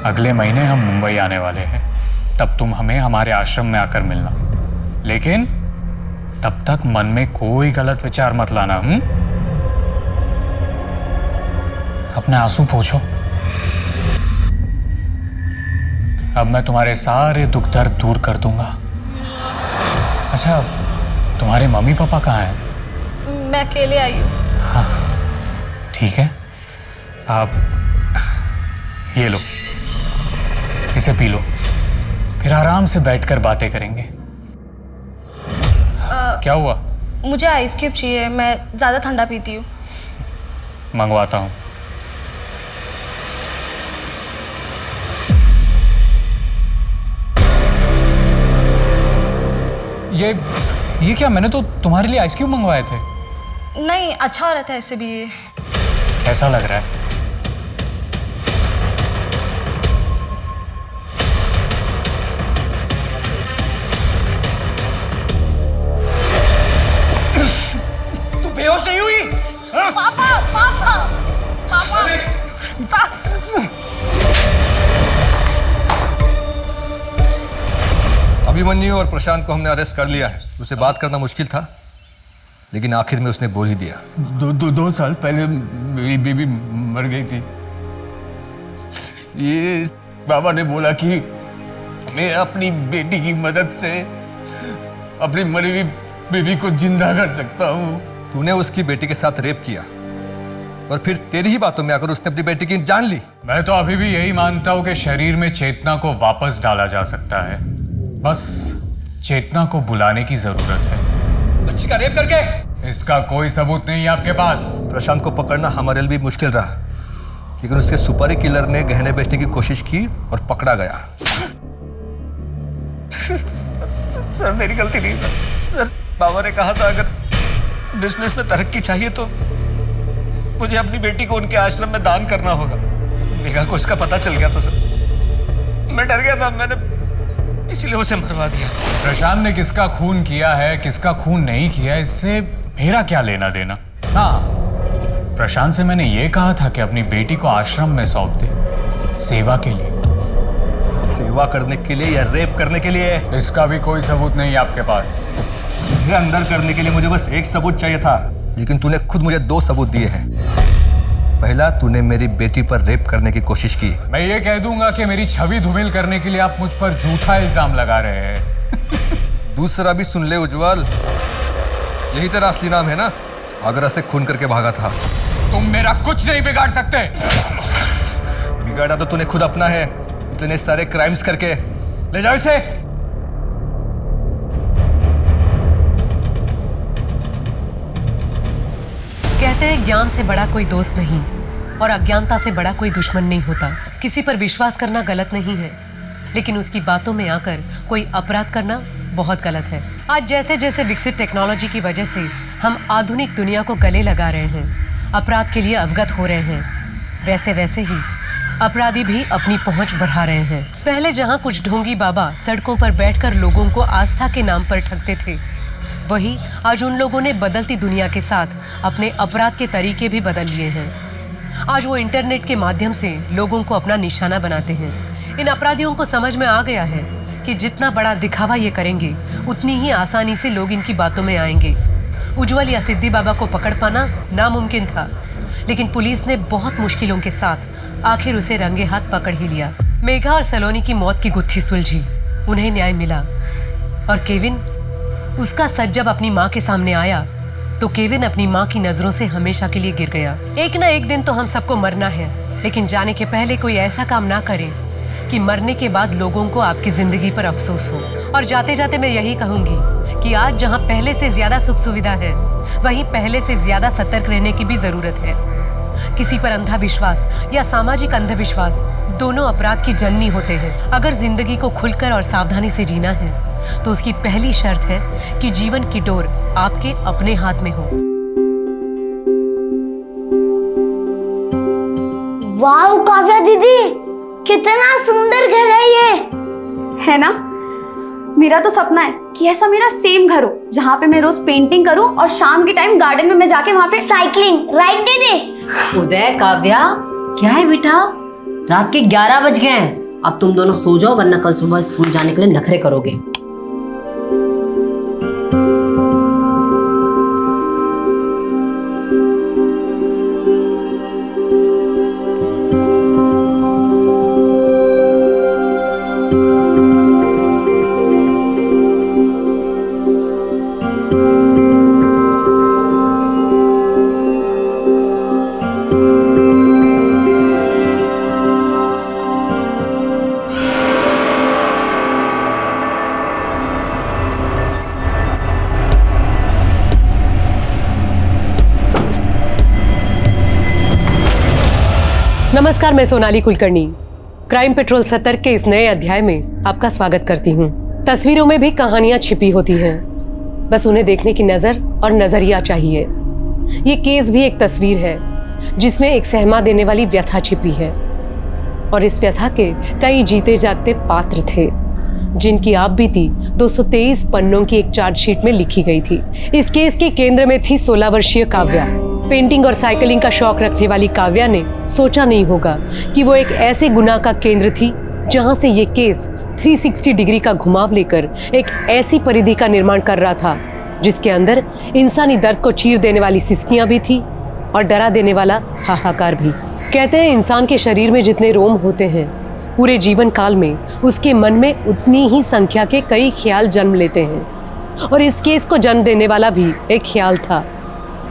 अगले महीने हम मुंबई आने वाले हैं, तब तुम हमें हमारे आश्रम में आकर मिलना, लेकिन तब तक मन में कोई गलत विचार मत लाना। अपने आंसू पोंछो। अब मैं तुम्हारे सारे दुख दर्द दूर कर दूंगा। अच्छा तुम्हारे मम्मी पापा कहाँ हैं? मैं अकेले आई हूँ। हाँ ठीक है, आप ये लो, इसे पी लो, फिर आराम से बैठकर बातें करेंगे। क्या हुआ? मुझे आइस क्यूब चाहिए, मैं ज़्यादा ठंडा पीती हूँ। मंगवाता हूँ। ये क्या? मैंने तो तुम्हारे लिए आइस क्यूब मंगवाए थे। नहीं अच्छा हो रहा था ऐसे भी। ये कैसा लग रहा है? तू बेहोश नहीं हुई? पापा पापा पापा अभिमन्यु और प्रशांत को हमने अरेस्ट कर लिया है। उससे बात करना मुश्किल था, लेकिन आखिर में उसने बोल ही दिया। 2 साल पहले मेरी बेबी मर गई थी। ये बाबा ने बोला कि मैं अपनी बेटी की मदद से अपनी मरी हुई बेबी को जिंदा कर सकता हूँ। तूने उसकी बेटी के साथ रेप किया और फिर तेरी ही बातों में आकर उसने अपनी बेटी की जान ली। मैं तो अभी भी यही मानता हूं कि शरीर में चेतना को वापस डाला जा सकता है, बस चेतना को बुलाने की जरूरत है। बच्ची का रेप करके? इसका कोई सबूत नहीं है आपके पास। प्रशांत को पकड़ना हमारे लिए भी मुश्किल रहा, लेकिन उसके सुपारी किलर ने गहने बेचने की कोशिश की और पकड़ा गया। सर मेरी गलती नहीं सर, बाबा ने कहा था अगर बिजनेस में तरक्की चाहिए तो मुझे अपनी बेटी को उनके आश्रम में दान करना होगा। मेघा को इसका पता चल गया था सर, मैं डर गया था, मैंने इसलिए उसे मरवा दिया। प्रशांत ने किसका खून किया है किसका खून नहीं किया इससे मेरा क्या लेना देना। हाँ, प्रशांत से मैंने ये कहा था कि अपनी बेटी को आश्रम में सौंप दे, सेवा के लिए। सेवा करने के लिए या रेप करने के लिए? इसका भी कोई सबूत नहीं है आपके पास। ये अंदर करने के लिए मुझे बस एक सबूत चाहिए था, लेकिन तूने खुद मुझे 2 सबूत दिए हैं। पहला, तूने मेरी बेटी पर रेप करने की कोशिश की। मैं ये कह दूंगा कि मेरी छवि धूमिल करने के लिए आप मुझ पर झूठा इल्जाम लगा रहे हैं। दूसरा भी सुन ले उज्जवल, यही तेरा असली नाम है ना? आगरा से खून करके भागा था। तुम मेरा कुछ नहीं बिगाड़ सकते। बिगाड़ा तो तूने खुद अपना है, तूने सारे क्राइम्स करके। ले जाओ इसे। कहते हैं ज्ञान से बड़ा कोई दोस्त नहीं और अज्ञानता से बड़ा कोई दुश्मन नहीं होता। किसी पर विश्वास करना गलत नहीं है, लेकिन उसकी बातों में आकर कोई अपराध करना बहुत गलत है। आज जैसे जैसे विकसित टेक्नोलॉजी की वजह से हम आधुनिक दुनिया को गले लगा रहे हैं, अपराध के लिए अवगत हो रहे हैं, वैसे वैसे ही अपराधी भी अपनी पहुंच बढ़ा रहे हैं। पहले जहां कुछ ढोंगी बाबा सड़कों पर बैठकर लोगों को आस्था के नाम पर ठगते थे, वही आज उन लोगों ने बदलती दुनिया के साथ अपने अपराध के तरीके भी बदल लिए हैं। आज वो इंटरनेट के माध्यम से लोगों को अपना निशाना बनाते हैं। इन अपराधियों को समझ में आ गया है कि जितना बड़ा दिखावा ये करेंगे, उतनी ही आसानी से लोग इनकी बातों में आएंगे। उज्जवल या सिद्धि बाबा को पकड़ पाना नामुमकिन था, लेकिन पुलिस ने बहुत मुश्किलों के साथ आखिर उसे रंगे हाथ पकड़ ही लिया। मेघा और सलोनी की मौत की गुत्थी सुलझी, उन्हें न्याय मिला। और केविन, उसका सच जब अपनी माँ के सामने आया तो केविन अपनी माँ की नजरों से हमेशा के लिए गिर गया। एक ना एक दिन तो हम सबको मरना है, लेकिन जाने के पहले कोई ऐसा काम ना करें कि मरने के बाद लोगों को आपकी जिंदगी पर अफसोस हो। और जाते जाते मैं यही कहूंगी कि आज जहां पहले से ज्यादा सुख सुविधा है, वहीं पहले से ज्यादा सतर्क रहने की भी जरूरत है। किसी पर अंधा विश्वास या सामाजिक अंधविश्वास दोनों अपराध की जननी होते हैं। अगर जिंदगी को खुलकर और सावधानी से जीना है तो उसकी पहली शर्त है कि जीवन की डोर आपके अपने हाथ में हो। वाह काव्या दीदी, कितना सुंदर घर है ये, है ना? मेरा तो सपना है कि ऐसा मेरा सेम घर हो, जहाँ पे मैं रोज पेंटिंग करूं और शाम के टाइम गार्डन में मैं जाके वहाँ पे साइकिलिंग। राइट दीदी? उदय, काव्या, क्या है बेटा? रात के 11 बज गए हैं। अब तुम दोनों सो जाओ, वरना कल सुबह स्कूल जाने के लिए नखरे करोगे। नमस्कार, मैं सोनाली कुलकर्णी क्राइम पेट्रोल सतर्क के इस नए अध्याय में आपका स्वागत करती हूँ। तस्वीरों में भी कहानियां छिपी होती हैं, बस उन्हें देखने की नजर और नजरिया चाहिए। ये केस भी एक तस्वीर है जिसमें एक सहमा देने वाली व्यथा छिपी है, और इस व्यथा के कई जीते जागते पात्र थे जिनकी आप बीती 223 पन्नों की एक चार्जशीट में लिखी गई थी। इस केस के केंद्र में थी 16 वर्षीय काव्या। पेंटिंग और साइकिलिंग का शौक रखने वाली काव्या ने सोचा नहीं होगा कि वो एक ऐसे गुनाह का केंद्र थी जहां से ये केस 360 डिग्री का घुमाव लेकर एक ऐसी परिधि का निर्माण कर रहा था जिसके अंदर इंसानी दर्द को चीर देने वाली सिसकियां भी थी और डरा देने वाला हाहाकार भी। कहते हैं इंसान के शरीर में जितने रोम होते हैं, पूरे जीवन काल में उसके मन में उतनी ही संख्या के कई ख्याल जन्म लेते हैं, और इस केस को जन्म देने वाला भी एक ख्याल था,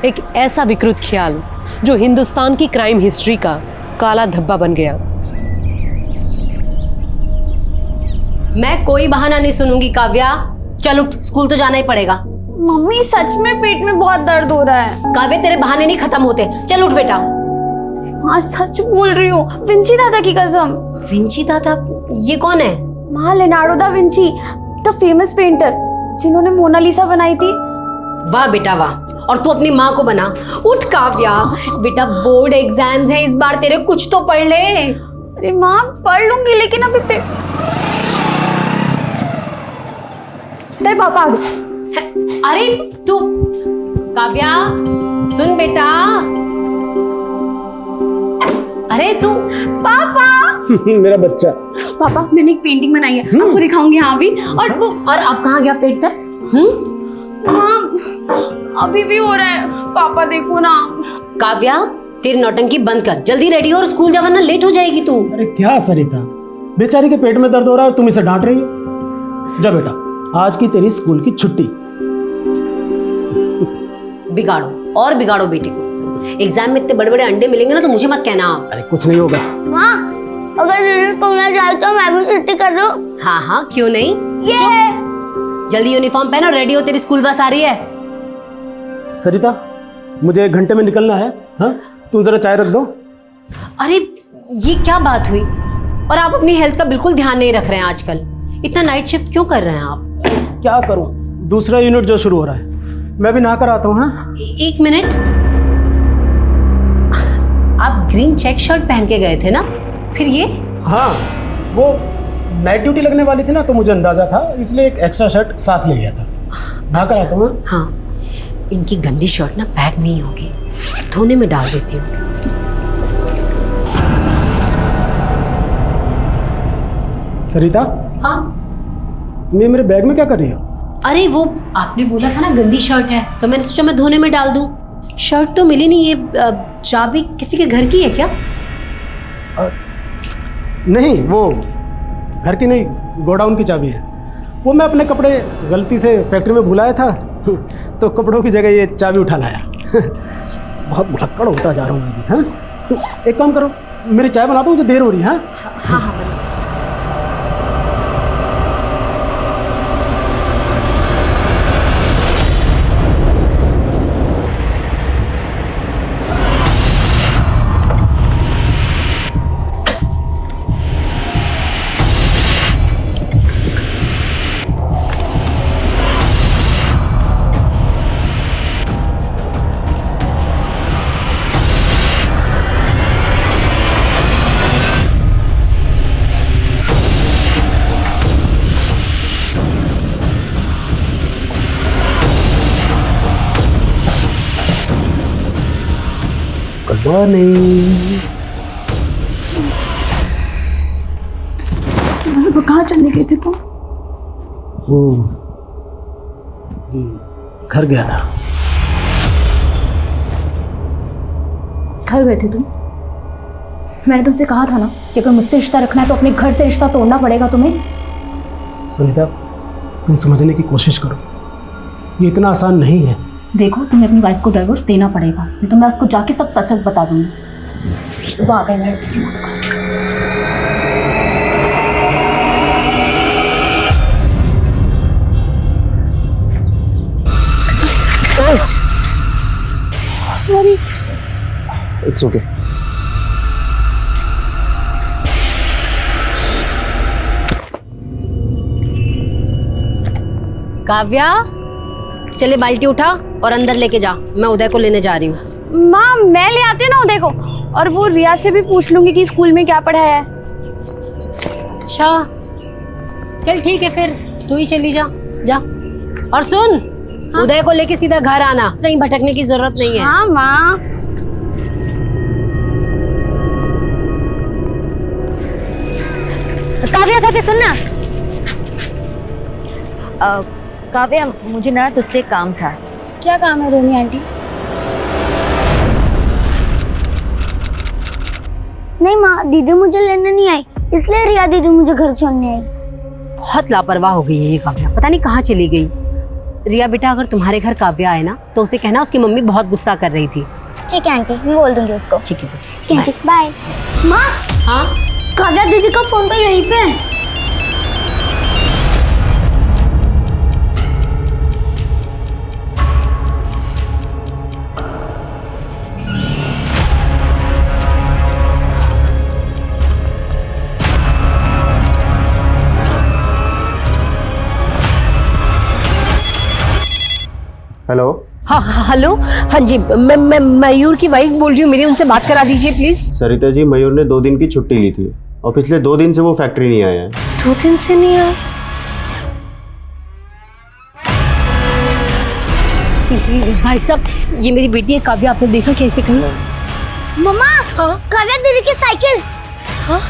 एक ऐसा विकृत ख्याल जो हिंदुस्तान की क्राइम हिस्ट्री का काला धब्बा बन गया। मैं कोई बहाना नहीं सुनूंगी काव्या, चल उठ, स्कूल तो जाना ही पड़ेगा। मम्मी सच में पेट में बहुत दर्द हो रहा है। काव्या, तेरे बहाने नहीं खत्म होते, चल उठ बेटा। हाँ सच बोल रही हूँ, विंची दादा की कसम। विंची दादा? ये कौन है? माँ Leonardo da Vinci, the famous painter जिन्होंने मोनालिसा बनाई थी। वाह बेटा वाह, और तू अपनी माँ को बना। उठ काव्या, बेटा बोर्ड एग्जाम्स है इस बार, तेरे कुछ तो पढ़ ले। अरे माँ पढ़ लूंगी, लेकिन अभी तेरे पापा आ गए। अरे तू काव्या सुन बेटा। अरे तू पापा मेरा बच्चा। पापा मैंने एक पेंटिंग बनाई है, आपको दिखाऊंगी। यहाँ भी। और वो, और अब कहाँ गया पेट दर्द? माँ अभी भी हो रहा है। पापा देखो ना। काव्या तेरी नौटंकी बंद कर, जल्दी रेडी हो और स्कूल जा, वरना लेट हो जाएगी तू। अरे क्या सरिता, बेचारी के पेट में दर्द हो रहा है और तुम इसे डांट रही हो। जा बेटा, आज की तेरी स्कूल की छुट्टी। बिगाड़ो और बिगाड़ो बेटी को। एग्जाम में इतने बड़े बड़े अंडे मिलेंगे ना तो मुझे मत कहना। अरे कुछ नहीं होगा। माँ अगर दीदी स्कूल ना जाए तो मैं भी छुट्टी कर दूं? हाँ हाँ क्यों नहीं। जल्दी यूनिफॉर्म पहनो, रेडी हो, तेरी स्कूल बस आ रही है। सरिता मुझे 1 घंटे में निकलना है। हाँ तुम जरा चाय रख दो। अरे ये क्या बात हुई, और आप अपनी हेल्थ का बिल्कुल ध्यान नहीं रख रहे हैं आजकल। इतना नाइट शिफ्ट क्यों कर रहे हैं आप? क्या करूं, दूसरा यूनिट जो शुरू हो रहा है, मैं भी नहा कर आता हूँ। हाँ 1 मिनट, आप ग्रीन चेक शर्ट पहन के गए थे ना? फिर ये? हाँ, वो नाइट ड्यूटी लगने वाली थी ना, तो मुझे अंदाजा था, इसलिए एक एक्स्ट्रा शर्ट साथ ले गया था। हाँ करा तो मैं। हाँ, इनकी गंदी शर्ट ना बैग में ही होगी, धोने में डाल देती हूँ। सरिता? हाँ? तुम मेरे बैग में क्या कर रही हो? अरे वो आपने बोला था ना गंदी शर्ट है, तो मैंने सोचा मैं धोने में डाल दूं। शर्ट तो मिली नहीं, ये चाबी किसी के घर की है क्या? नहीं, वो घर की नहीं, गोडाउन की चाबी है। वो मैं अपने कपड़े गलती से फैक्ट्री में भुलाया था, तो कपड़ों की जगह ये चाबी उठा लाया। बहुत भुलक्कड़ होता जा रहा हूँ मैं भी। हाँ, तो एक काम करो, मेरी चाय बना दो, मुझे देर हो रही है। हाँ हाँ बना। सुबह कहाँ चलने गए थे तुम? वो घर गया था। घर गए थे तुम? मैंने तुमसे कहा था ना कि अगर मुझसे रिश्ता रखना है तो अपने घर से रिश्ता तोड़ना पड़ेगा तुम्हें। सुनीता, तुम समझने की कोशिश करो, ये इतना आसान नहीं है। देखो, तुम्हें अपनी वाइफ को डिवोर्स देना पड़ेगा, नहीं तो मैं उसको जाके सब सच सच बता दूंगी। सुबह आ गए मेरे दिमाग का। सॉरी। It's okay. काव्या, चले बाल्टी उठा और अंदर लेके जा, मैं उदय को लेने जा रही हूँ। माँ, मैं ले आती ना उदय को, और वो रिया से भी पूछ लूंगी कि स्कूल में क्या पढ़ाया है। अच्छा, चल ठीक है, फिर तू ही चली जा। जा, और सुन, हाँ? उदय को लेके सीधा घर आना, कहीं भटकने की जरूरत नहीं है। हाँ माँ। काव्या, काव्या सुनना। काव्या, मुझे ना तुझसे काम था। क्या काम है रोनी आंटी? नहीं माँ, दीदी मुझे लेने नहीं आई, इसलिए रिया दीदी मुझे घर छोड़ने आई। बहुत लापरवाह हो गई है ये काव्या, पता नहीं कहाँ चली गई। रिया बेटा, अगर तुम्हारे घर काव्या आए ना तो उसे कहना उसकी मम्मी बहुत गुस्सा कर रही थी। ठीक है आंटी, मैं बोल दूंगी उसको। ठीक है बेटा, बाय। माँ, हाँ? काव्या दीदी का फोन तो यहीं पे है। हेलो। हाँ हेलो, हाँ जी, मैं मयूर की वाइफ बोल रही हूँ, मेरी उनसे बात करा दीजिए प्लीज। सरिता जी, मयूर ने 2 दिन की छुट्टी ली थी और पिछले 2 दिन से वो फैक्ट्री नहीं आया है। 2 दिन से नहीं आया? भाई साहब, ये मेरी बेटी है काव्या, आपने देखा कैसे कहीं? मम्मा, हाँ? काव्या दीदी की साइकिल। हाँ?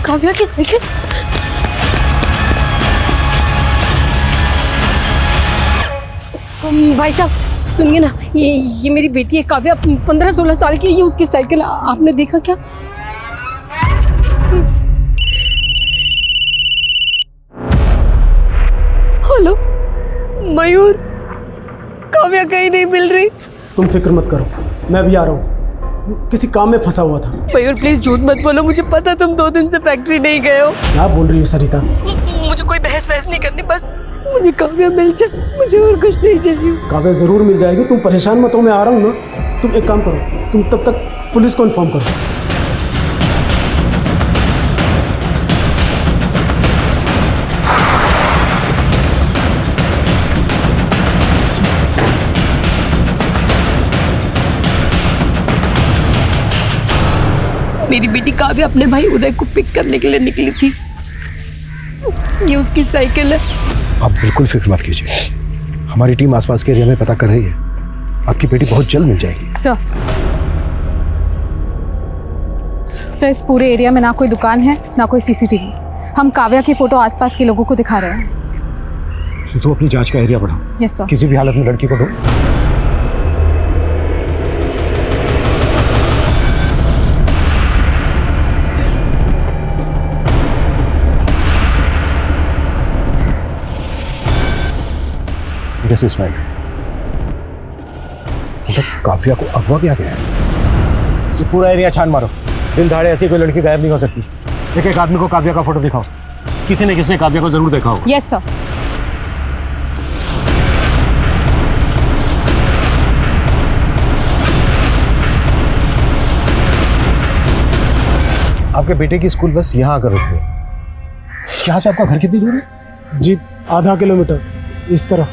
काव्या की साइकिल? भाई साहब सुनिए ना, ये मेरी बेटी है काव्या, 15-16 साल की है, ये उसकी साइकिल, आपने देखा क्या? हेलो मयूर, काव्या कहीं नहीं मिल रही। तुम फिक्र मत करो, मैं भी आ रहा हूँ, किसी काम में फंसा हुआ था। मयूर प्लीज झूठ मत बोलो, मुझे पता तुम 2 दिन से फैक्ट्री नहीं गए हो। क्या बोल रही हो सरिता? मुझे कोई बहस वहस नहीं करनी, बस मुझे काव्या मिल जाए, मुझे और कुछ नहीं चाहिए। काव्या जरूर मिल जाएगी, तुम परेशान मत हो, मैं आ रहा हूँ ना। तुम एक काम करो, तुम तब तक पुलिस को इन्फॉर्म करो। मेरी बेटी काव्या अपने भाई उदय को पिक करने के लिए निकली थी। ये उसकी साइकिल है। आप बिल्कुल फिक्र मत कीजिए, हमारी टीम आसपास के एरिया में पता कर रही है। आपकी बेटी बहुत जल्द मिल जाएगी। सर, इस पूरे एरिया में ना कोई दुकान है ना कोई सीसीटीवी। हम काव्या की फोटो आसपास के लोगों को दिखा रहे हैं। तो तू अपनी जांच का एरिया बढ़ाओ। Yes sir. किसी भी हालत में लड़की को ढूंढ। जैसे इस्माइल, मतलब काव्या को अगवा किया गया है। ये पूरा एरिया छान मारो, दिन दहाड़े ऐसी कोई लड़की गायब नहीं हो सकती। एक एक आदमी को काव्या का फोटो दिखाओ, किसी ने किसने काव्या को जरूर देखा होगा। Yes sir. आपके बेटे की स्कूल बस यहाँ आकर रुकती है। यहाँ से आपका घर कितनी दूर है? जी आधा किलोमीटर इस तरफ।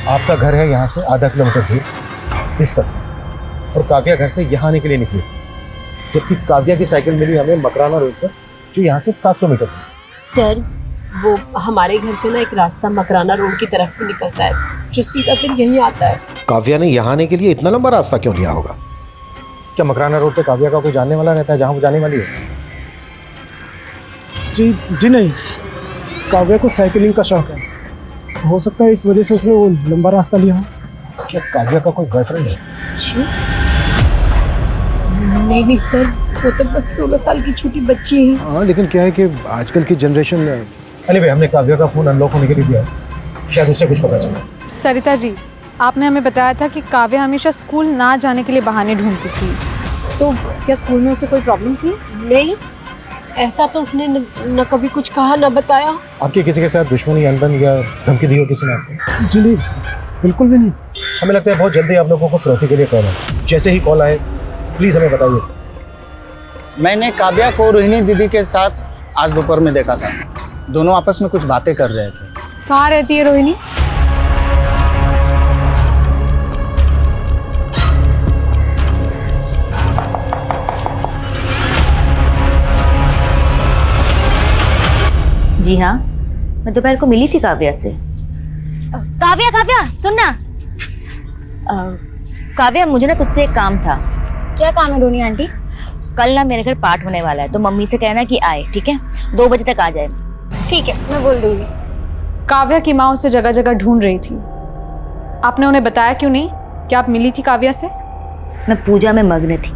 आपका घर है यहाँ से आधा किलोमीटर दूर इस तरफ, और काव्या घर से यहाँ आने के लिए निकली, जबकि काव्या की साइकिल मिली हमें मकराना रोड पर, जो यहाँ से 700 मीटर दूर। सर, वो हमारे घर से ना एक रास्ता मकराना रोड की तरफ भी निकलता है जो सीधा फिर यहीं आता है। काव्या ने यहाँ आने के लिए इतना लंबा रास्ता क्यों लिया होगा? क्या मकराना रोड पे काव्या का कोई जानने वाला रहता है जहाँ वो जाने वाली है? जी नहीं, काव्या को साइकिलिंग का शौक है, हो सकता है इस वजह से उसने वो लंबा रास्ता लिया हो। क्या काव्या का कोई बॉयफ्रेंड है? नहीं सर, वो तो बस 16 साल की छोटी बच्ची है। हाँ, लेकिन क्या है कि आजकल की जनरेशन, anyway, हमने काव्या का फोन अनलॉक होने के लिए दिया, शायद उससे कुछ पता चला। सरिता जी, आपने हमें बताया था कि काव्या हमेशा स्कूल ना जाने के लिए बहाने ढूंढती थी, तो क्या स्कूल में उसे कोई प्रॉब्लम थी? नहीं, ऐसा तो उसने न कभी कुछ कहा न बताया। आपकी किसी के साथ दुश्मनी, अनबन या धमकी दी हो किसी ने आपको? जी नहीं, बिल्कुल भी नहीं। हमें लगता है बहुत जल्दी आप लोगों को फिरौती के लिए कॉल है। जैसे ही कॉल आए प्लीज हमें बताइए। मैंने काव्या को रोहिणी दीदी के साथ आज दोपहर में देखा था। दोनों आपस में कुछ बातें कर रहे थे। कहाँ रहती है रोहिणी? जी हाँ, मैं दोपहर को मिली थी काव्या से। काव्या काव्या सुन ना। काव्या, मुझे ना तुझसे एक काम था। क्या काम है रोनी आंटी? कल ना मेरे घर पाठ होने वाला है, तो मम्मी से कहना कि आए, ठीक है? 2 बजे तक आ जाए। ठीक है, मैं बोल दूंगी। काव्या की माँ उसे जगह जगह ढूंढ रही थी, आपने उन्हें बताया क्यों नहीं कि आप मिली थी काव्या से? मैं पूजा में मग्न थी,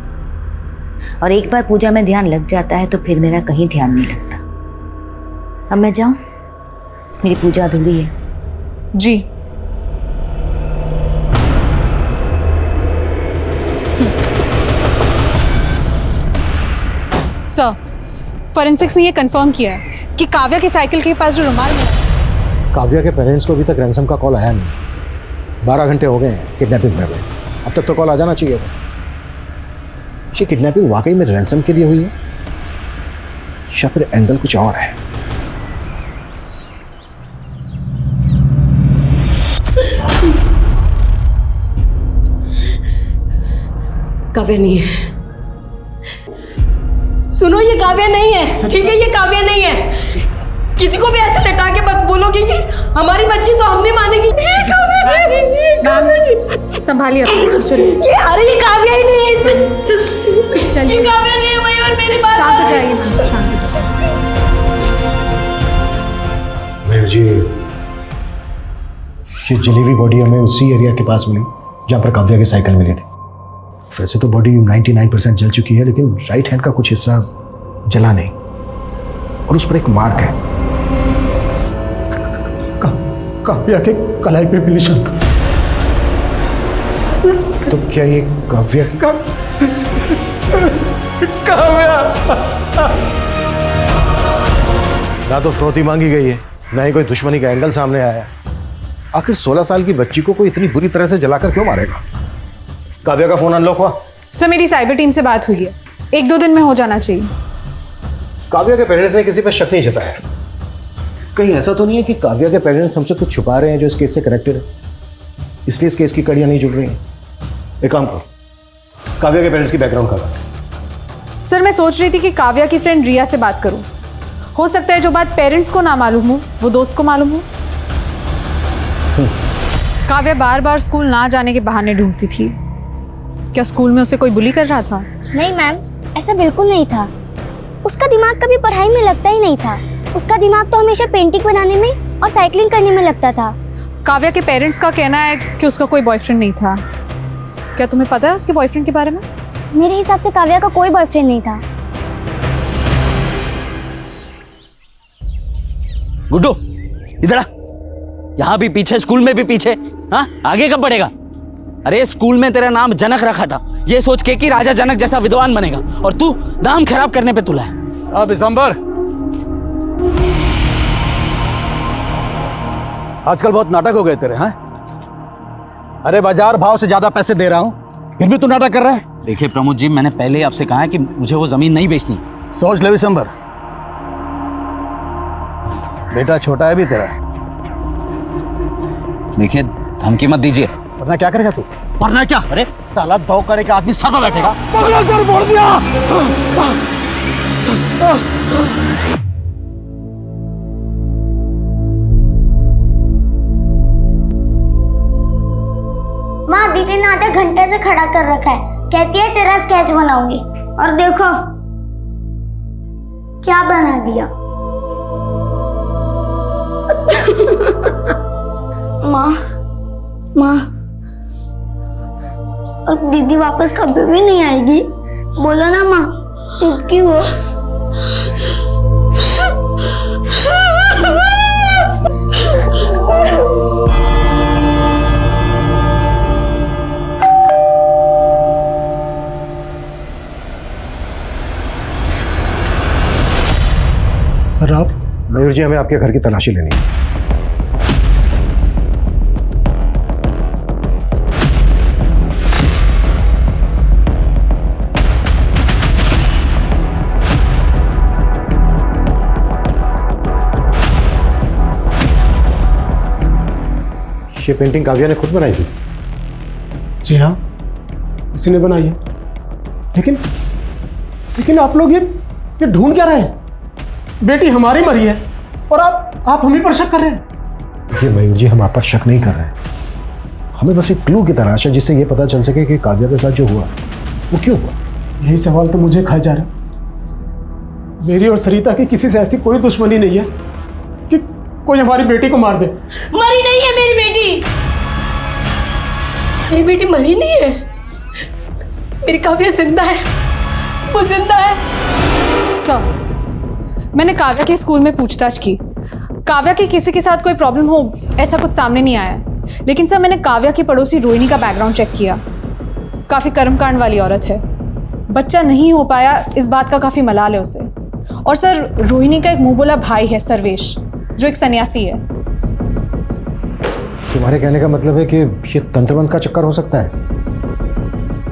और एक बार पूजा में ध्यान लग जाता है तो फिर मेरा कहीं ध्यान नहीं लगता। अब मैं जाऊं? मेरी पूजा अधूरी है। जी। सर, फॉरेंसिक्स ने ये कंफर्म किया है कि काव्या की साइकिल के पास जो रुमाल मिला, काव्या के पेरेंट्स को अभी तक रैंसम का कॉल आया नहीं। 12 घंटे हो गए हैं किडनैपिंग में। अब तक तो कॉल आ जाना चाहिए था। ये किडनैपिंग वाकई में रैंसम के लिए हुई है या फिर एंगल कुछ और है? काव्या नहीं है। सुनो, ये काव्या नहीं है, ठीक है? ये काव्या नहीं है। किसी को भी ऐसे लटा के मत बोलो कि ये हमारी बच्ची, तो हम नहीं मानेगी। ये काव्या नहीं, ये काव्या नहीं। संभालिए। ये अरे ये काव्या ही नहीं है इसमें। चलिए, ये काव्या नहीं है भाई, और मेरी बात शांत हो जाइए मैम, शांत हो जाइए। मयूर जी, ये जली हुई बॉडी हमें उसी एरिया के पास मिली जहाँ पर काव्या की साइकिल मिली थी। वैसे तो बॉडी 99% जल चुकी है, लेकिन राइट हैंड का कुछ हिस्सा जला नहीं, और उस पर एक मार्क है। काव्या के कलाई पे भी निशान था। तो क्या ये काव्या की? काव्या ना तो फिरौती मांगी गई है, ना ही कोई दुश्मनी का एंगल सामने आया। आखिर 16 साल की बच्ची को कोई इतनी बुरी तरह से जलाकर क्यों मारेगा? काव्या का फोन अनलॉक हुआ? सर, मेरी साइबर टीम से बात हुई है, 1-2 दिन में हो जाना चाहिए। काव्या के पेरेंट्स ने किसी पर शक नहीं जताया। कहीं ऐसा तो नहीं है कि काव्या के पेरेंट्स हमसे कुछ छुपा रहे हैं जो इस केस से कनेक्टेड है, इसलिए इस केस की कड़ियां नहीं जुड़ रही हैं? एक काम करो, काव्या के पेरेंट्स की बैकग्राउंड करवा। सर मैं सोच रही थी कि काव्या की फ्रेंड रिया से बात करूं। हो सकता है जो बात पेरेंट्स को ना मालूम हो वो दोस्त को मालूम हो। काव्या बार बार स्कूल ना जाने के बहाने ढूंढती थी। क्या स्कूल में उसे कोई बुली कर रहा था? नहीं मैम, ऐसा बिल्कुल नहीं था। उसका दिमाग कभी पढ़ाई में लगता ही नहीं था। उसका दिमाग तो हमेशा पेंटिंग बनाने में और साइकिलिंग करने में लगता था। काव्या के पेरेंट्स का कहना है कि उसका कोई बॉयफ्रेंड नहीं था। क्या तुम्हें पता है उसके बॉयफ्रेंड के बारे में? मेरे हिसाब से काव्या का कोई बॉयफ्रेंड नहीं था। गुड्डू इधर आ। यहाँ भी पीछे, स्कूल में भी पीछे। हाँ, आगे कब बढ़ेगा? अरे स्कूल में तेरा नाम जनक रखा था, ये सोच के कि राजा जनक जैसा विद्वान बनेगा, और तू नाम खराब करने पे तुला है। अब दिसंबर, आजकल बहुत नाटक हो गए तेरे। हैं? अरे बाजार भाव से ज्यादा पैसे दे रहा हूं, फिर भी तू नाटक कर रहा है। देखिए प्रमोद जी, मैंने पहले ही आपसे कहा है कि मुझे वो जमीन नहीं बेचनी। सोच ले दिसंबर, बेटा छोटा है भी तेरा। देखिए धमकी मत दीजिए। वरना क्या करेगा तू? वरना क्या? अरे साला 2 करे का आदमी सर पर बैठेगा। सर फोड़ दिया। माँ दीदी ने आधे घंटे से खड़ा कर रखा है, कहती है तेरा स्केच बनाऊंगी, और देखो क्या बना दिया। माँ माँ, अब दीदी वापस कभी भी नहीं आएगी। बोलो ना माँ, चुप क्यों हो? सर आप? मयूर जी, हमें आपके घर की तलाशी लेनी है। ये पेंटिंग काव्या ने खुद बनाई थी? जी हाँ, इसी ने बनाई है। लेकिन आप लोग ये ढूंढ क्या रहे हैं? बेटी हमारी मरी है और आप हम ही पर शक कर रहे हैं। ये मयूर जी, हम आप पर शक नहीं कर रहे हैं, हमें बस एक क्लू की तलाश है जिससे ये पता चल सके कि काव्या के साथ जो हुआ वो क्यों हुआ। यही सवाल तो मुझे खाए जा रहा है। मेरी और सरिता की किसी से ऐसी कोई दुश्मनी नहीं है कि कोई हमारी बेटी को मार दे। मरी नहीं है मेरी बेटी, मेरी बेटी मरी नहीं है। मेरी काव्या जिंदा है, वो जिंदा है। सर, मैंने काव्या के स्कूल में पूछताछ की। काव्या के किसी के साथ कोई प्रॉब्लम हो ऐसा कुछ सामने नहीं आया। लेकिन सर, मैंने काव्या की पड़ोसी रोहिणी का बैकग्राउंड चेक किया। काफ़ी कर्मकांड वाली औरत है। बच्चा नहीं हो पाया इस बात का काफ़ी मलाल है उसे। और सर, रोहिणी का एक मुंह बोला भाई है सर्वेश, जो एक सन्यासी है। तुम्हारे कहने का मतलब है कि ये तंत्रबंध का चक्कर हो सकता है?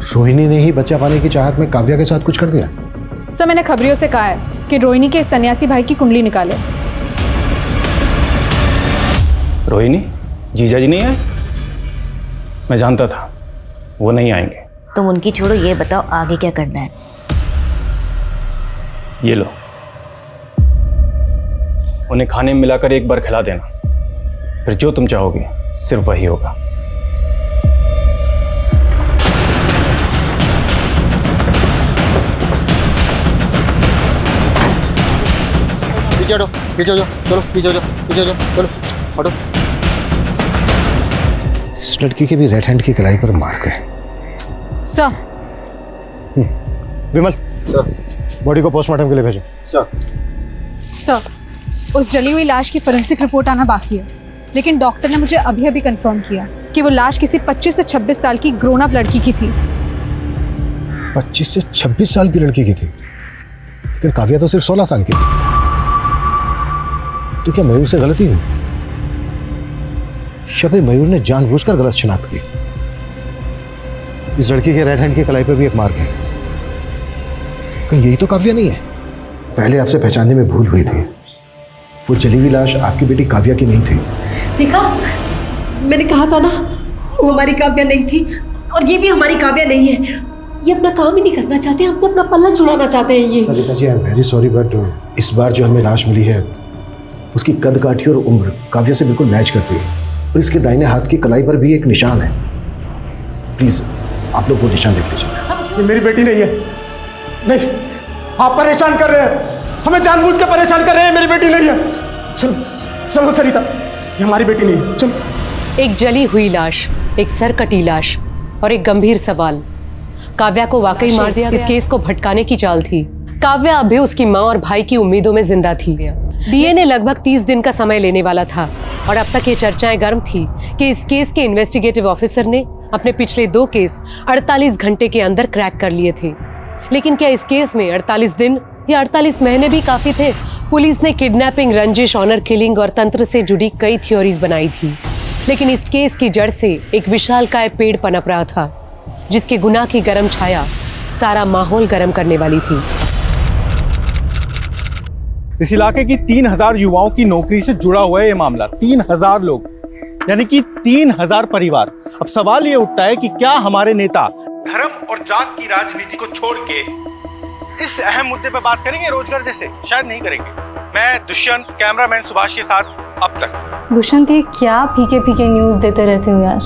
रोहिणी ने ही बच्चा पाने की चाहत में काव्या के साथ कुछ कर दिया? सर, मैंने खबरियों से कहा है कि रोहिणी के सन्यासी भाई की कुंडली निकाले। रोहिणी, जीजा जी नहीं आए? मैं जानता था वो नहीं आएंगे। तुम उनकी छोड़ो, ये बताओ आगे क्या करना है? ये लो, उन्हें खाने में मिलाकर एक बार खिला देना, फिर जो तुम चाहोगे सिर्फ वही होगा। पीछे हटो, पीछे हो जाओ, चलो पीछे हो जाओ, पीछे हो जाओ, चलो हटो। इस लड़की के भी रेड हैंड की कलाई पर मार गए। सर। विमल सर, बॉडी को पोस्टमार्टम के लिए भेजो। सर, उस जली हुई लाश की फोरेंसिक रिपोर्ट आना बाकी है, लेकिन डॉक्टर ने मुझे अभी अभी कंफर्म किया कि वो लाश किसी 25 से 26 साल की ग्रोन अप लड़की की थी। 25 से 26 साल की लड़की की थी, लेकिन काव्या तो सिर्फ 16 साल की थी। तो क्या मयूर से गलती हुई? या फिर मयूर ने जानबूझकर गलत शिनाख्त की? इस लड़की के रेड हैंड की कलाई पर भी एक मार्क है। कहीं यही तो काव्या नहीं है? पहले आपसे पहचानने में भूल हुई थी। वो जली हुई लाश आपकी बेटी काव्या की नहीं थी। देखा, मैंने कहा था ना, वो हमारी काव्या नहीं थी, और ये भी हमारी काव्या नहीं है। ये अपना काम ही नहीं करना चाहते, हमसे अपना पल्ला छुड़ाना चाहते हैं ये। Sarita ji, I am very sorry, but इस बार जो हमें लाश मिली है उसकी कद काठी और उम्र काव्या से बिल्कुल मैच करती है, और इसके दाहिने हाथ की कलाई पर भी एक निशान है। प्लीज आप लोग वो निशान देख लीजिए। ये मेरी बेटी नहीं है। नहीं, आप परेशान कर रहे हैं, हमें जानबूझ के परेशान कर रहे हैं। मेरी बेटी नहीं है। चलो चलो सरिता, ये हमारी बेटी नहीं है। चलो। एक जली हुई लाश, एक सरकटी लाश और एक गंभीर सवाल। काव्या को वाकई मार दिया? इस केस को भटकाने की चाल थी। काव्या अब भी उसकी माँ और भाई की उम्मीदों में जिंदा थी। डीएनए लगभग 30 दिन का समय लेने वाला था और अब तक ये चर्चाएं गर्म थी कि इस केस के इन्वेस्टिगेटिव ऑफिसर ने अपने पिछले 2 केस 48 घंटे के अंदर क्रैक कर लिए थे। लेकिन क्या इस केस में 48 दिन या 48 महीने भी काफी थे? पुलिस ने किडनैपिंग, रंजिश, ऑनर किलिंग और तंत्र से जुड़ी कई थ्योरीज बनाई थी, लेकिन इस केस की जड़ से एक विशालकाय पेड़ पनप रहा था जिसके गुनाह की गर्म छाया सारा माहौल गर्म करने वाली थी। इस इलाके की 3000 युवाओं की नौकरी से जुड़ा हुआ है ये मामला। 3000 लोग, यानी कि 3000 परिवार। अब सवाल ये उठता है कि क्या हमारे नेता धर्म और जात की राजनीति को छोड़ के इस अहम मुद्दे पर बात करेंगे रोजगार जैसे? शायद नहीं करेंगे। मैं दुष्यंत, कैमरामैन सुभाष के साथ अब तक। दुष्यंत, ये क्या फीके फीके न्यूज देते रहते हो यार,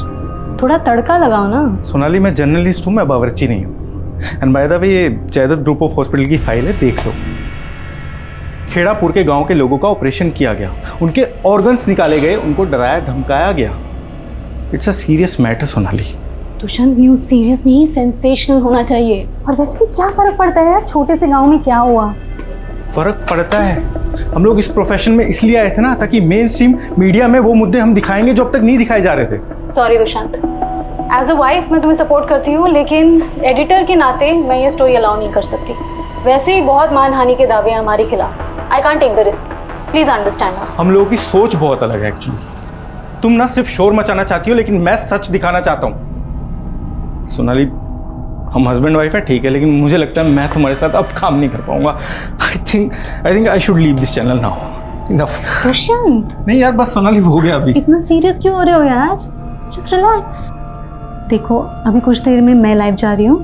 थोड़ा तड़का लगाओ ना। सोनाली, मैं जर्नलिस्ट हूँ, मैं बावर्ची नहीं हूँ। एंड बाय द वे, ये जयदत्त ग्रुप ऑफ हॉस्पिटल की फाइल है, देख लो। खेड़ापुर के गांव के लोगों का ऑपरेशन किया गया, उनके ऑर्गन्स निकाले गए, उनको डराया धमकाया गया। It's a serious matter Sonali. Dushyant, news serious नहीं, सेंसेशनल होना चाहिए। और वैसे भी क्या फर्क पड़ता है यार, छोटे से गांव में क्या हुआ? फर्क पड़ता है। हम लोग इस प्रोफेशन में इसलिए आए थे ना, ताकि मेन स्ट्रीम मीडिया में वो मुद्दे हम दिखाएंगे जो अब तक नहीं दिखाए जा रहे थे। Sorry Dushyant, as a wife मैं तुम्हें सपोर्ट करती हूँ, लेकिन एडिटर के नाते मैं ये स्टोरी अलाउ नहीं कर सकती। वैसे ही बहुत मानहानि के दावे हैं हमारे खिलाफ। I can't take the risk, please understand. हम लोगों की सोच बहुत अलग है एक्चुअली। तुम ना सिर्फ शोर मचाना चाहती हो, लेकिन मैं सच दिखाना चाहता हूँ। सोनाली, हम हस्बैंड वाइफ है ठीक है, लेकिन मुझे लगता है मैं तुम्हारे साथ अब काम नहीं कर पाऊंगा। I think I should leave this channel now. Enough. Dushyant, नहीं यार, बस सोनाली हो गया अभी। इतना सीरियस क्यों हो रहे हो यार? Just relax. देखो, अभी कुछ देर में मैं लाइव जा रही हूँ,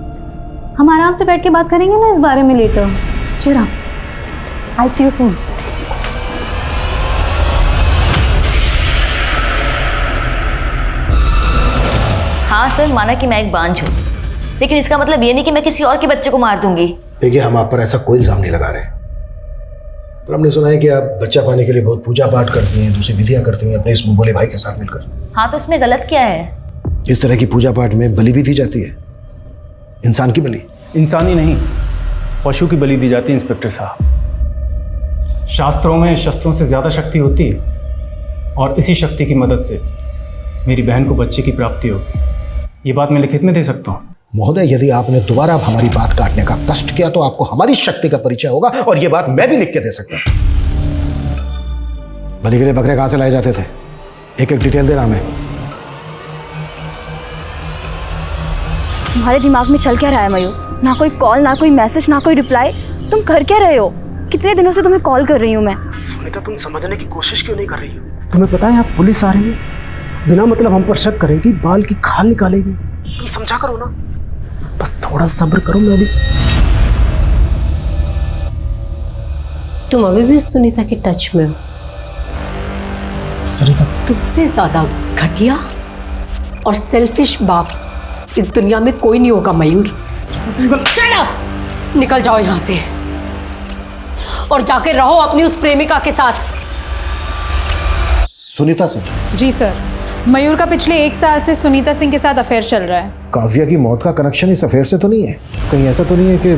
हम आराम से बैठ के बात करेंगे ना इस बारे में लेटर। चलो, आई सी यू सून। हाँ सर, माना कि मैं एक बांझ हूँ, लेकिन इसका मतलब ये नहीं कि मैं किसी और के बच्चे को मार दूंगी। देखिए, हम आप पर ऐसा कोई इल्जाम नहीं लगा रहे, पर हमने सुना है कि आप बच्चा पाने के लिए बहुत पूजा पाठ करती हैं, दूसरी विधियां करती हैं अपने इस मुंह बोले भाई के साथ मिलकर। हाँ, तो इसमें गलत क्या है? इस तरह की पूजा पाठ में बलि भी दी जाती है, इंसान की बलि। इंसानी नहीं, पशु की बलि दी जाती है इंस्पेक्टर साहब। शास्त्रों में शस्त्रों से ज्यादा शक्ति होती है और इसी शक्ति की मदद से मेरी बहन को बच्चे की प्राप्ति होगी। ये बात मैं लिखित में दे सकता हूँ। महोदय, यदि आपने दोबारा हमारी बात काटने का कष्ट किया तो आपको हमारी शक्ति का परिचय होगा, और ये बात मैं भी लिख के दे सकता हूँ। बलि के लिए बकरे कहाँ से लाए जाते थे? एक एक डिटेल देना हमें। तुम्हारे दिमाग में चल क्या रहा है मयूर? ना कोई कॉल, ना कोई मैसेज, ना कोई रिप्लाई। तुम कर क्या रहे हो? कितने दिनों से तुम्हें कॉल कर रही हूँ मैं। सुनीता, तुम समझने की कोशिश क्यों नहीं कर रही हो? तुम्हें पता है आप पुलिस आ रही है, बिना मतलब हम पर शक करेगी, बाल की खाल निकालेगी। तुम समझा करो ना, बस थोड़ा सब्र करो। मैं अभी तुम अभी भी सुनीता के टच में हो? सरिता, तुमसे ज्यादा घटिया और सेल्फिश बाप इस दुनिया में कोई नहीं होगा मयूर। Shut up! निकल जाओ यहां से और जाके रहो अपनी उस प्रेमिका के साथ। सुनीता सिंह? जी सर, मयूर का पिछले 1 साल से सुनीता सिंह के साथ अफेयर चल रहा है। काव्या की मौत का कनेक्शन इस अफेयर से तो नहीं है? कहीं ऐसा तो नहीं है कि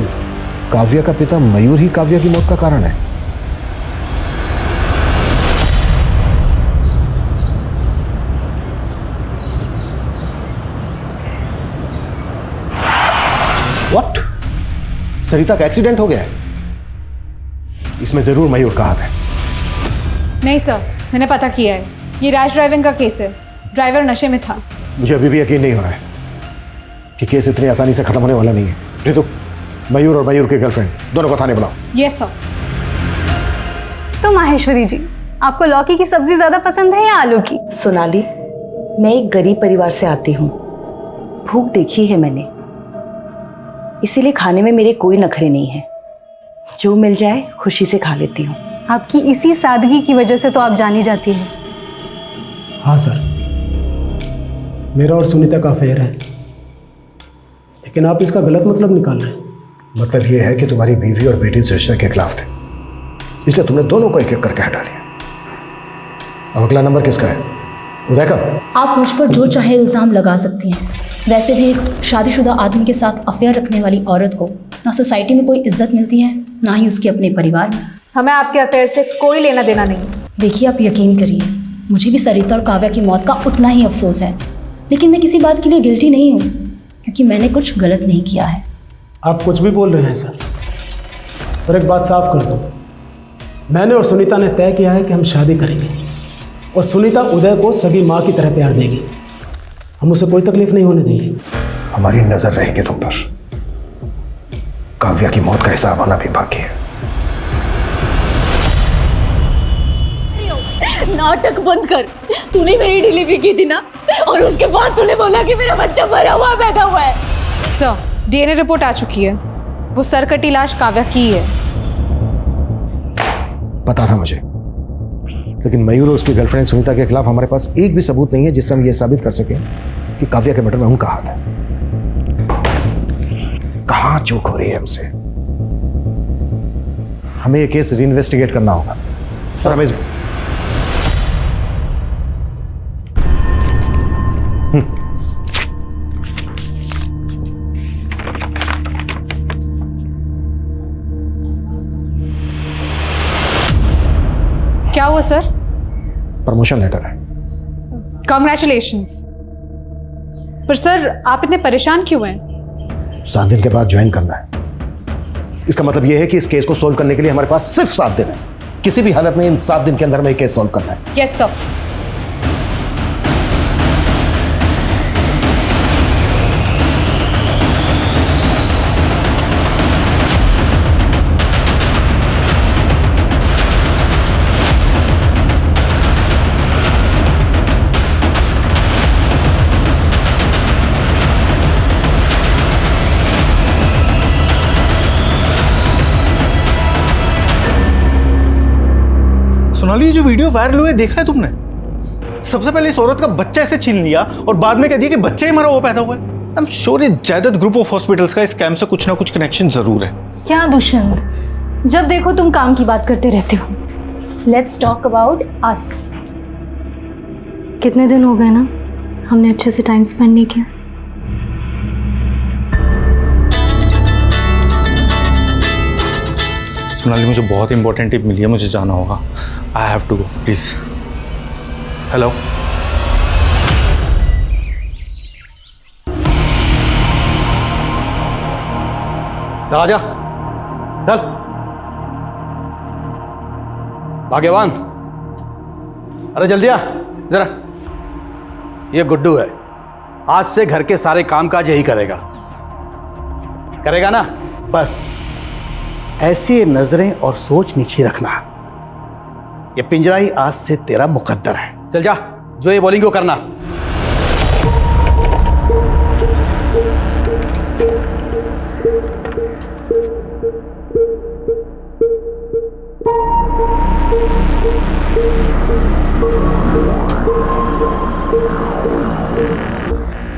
काव्या का पिता मयूर ही काव्या की मौत का कारण है? व्हाट? सरिता का एक्सीडेंट हो गया है? इसमें जरूर मयूर का हाथ है। नहीं सर, मैंने पता किया है, ये रैश ड्राइविंग का केस है। ड्राइवर नशे में था। मुझे अभी भी यकीन नहीं हो रहा है कि केस इतनी आसानी से खत्म होने वाला नहीं है। रितु, मयूर और मयूर के गर्लफ्रेंड दोनों को थाने बुलाओ। Yes sir. तो माहेश्वरी जी, आपको लौकी की सब्जी ज्यादा पसंद है या आलू की? सोनाली, मैं एक गरीब परिवार से आती हूँ, भूख देखी है मैंने। इसीलिए खाने में मेरे कोई नखरे नहीं है, जो मिल जाए खुशी से खा लेती हूँ। आपकी इसी सादगी की वजह से तो आप जानी जाती है। हाँ सर, मेरा और सुनीता का अफेयर है, लेकिन आप इसका गलत मतलब निकाल रहे हैं। मतलब ये है कि तुम्हारी बीवी और बेटी इस रिश्ते के खिलाफ थे, इसलिए तुमने दोनों को एक एक करके हटा दिया। अब अगला नंबर किसका है? उदय का? आप मुझ पर जो चाहे इल्ज़ाम लगा सकती हैं। वैसे भी एक शादीशुदा आदमी के साथ अफेयर रखने वाली औरत को ना सोसाइटी में कोई इज्जत मिलती है, ना ही उसके अपने परिवार में। हमें आपके अफेयर से कोई लेना देना नहीं। देखिए, आप यकीन करिए, मुझे भी सरिता और काव्या की मौत का उतना ही अफसोस है, लेकिन मैं किसी बात के लिए गिल्टी नहीं हूँ, क्योंकि मैंने कुछ गलत नहीं किया है। आप कुछ भी बोल रहे हैं सर, और एक बात साफ कर दो, मैंने और सुनीता ने तय किया है कि हम शादी करेंगे, और सुनीता उदय को सगी माँ की तरह प्यार देगी। हम उसे कोई तकलीफ नहीं होने देंगे। हमारी नजर रहेगी तुम पर। काव्या की मौत का हिसाब आना भी बाकी है। नाटक बंद कर। तूने मेरी डिलीवरी की थी ना, और उसके बाद तूने बोला कि मेरा बच्चा मरा हुआ पैदा हुआ है। सर, डीएनए रिपोर्ट आ चुकी है, वो सरकटी लाश काव्या की है। पता था मुझे, लेकिन मयूर और उसकी गर्लफ्रेंड सुनीता के खिलाफ हमारे पास एक भी सबूत नहीं है जिससे हम ये साबित कर सकें कि काव्या के मर्डर में उनका हाथ है। कहाँ चूक हो रही है हमसे? हमें ये केस रीइन्वेस्टिगेट करना होगा सर। हमें क्या हुआ सर? प्रमोशन लेटर है। कॉन्ग्रेचुलेशंस। पर सर, आप इतने परेशान क्यों हैं? 7 दिन के बाद ज्वाइन करना है। इसका मतलब यह है कि इस केस को सोल्व करने के लिए हमारे पास सिर्फ 7 दिन है। किसी भी हालत में इन 7 दिन के अंदर में केस सोल्व करना है। Yes sir. सोनाली, ये जो वीडियो वायरल हुए देखा है तुमने? सबसे पहले इस औरत का बच्चा ऐसे छीन लिया और बाद में कह दिया कि बच्चा ही मरा हुआ पैदा हुआ है। आई एम श्योर ये जायदाद ग्रुप ऑफ हॉस्पिटल्स का इस स्कैम से कुछ ना कुछ कनेक्शन जरूर है। क्या दुष्यंत, जब देखो तुम काम की बात करते रहते हो। Let's talk about us. कितने दिन हो गए ना हमने अच्छे से टाइम स्पेंड नहीं किया। सोनाली, मुझे बहुत इंपॉर्टेंट टिप मिली है, मुझे जाना होगा। I have to go, please. Hello, Raja चल। भाग्यवान, अरे जल्दी आ जरा। ये गुड्डू है, आज से घर के सारे कामकाज यही करेगा। करेगा ना? बस ऐसी नजरें और सोच नीचे रखना। ये पिंजरा ही आज से तेरा मुकद्दर है। चल जा, जो ये बोलेंगे वो करना।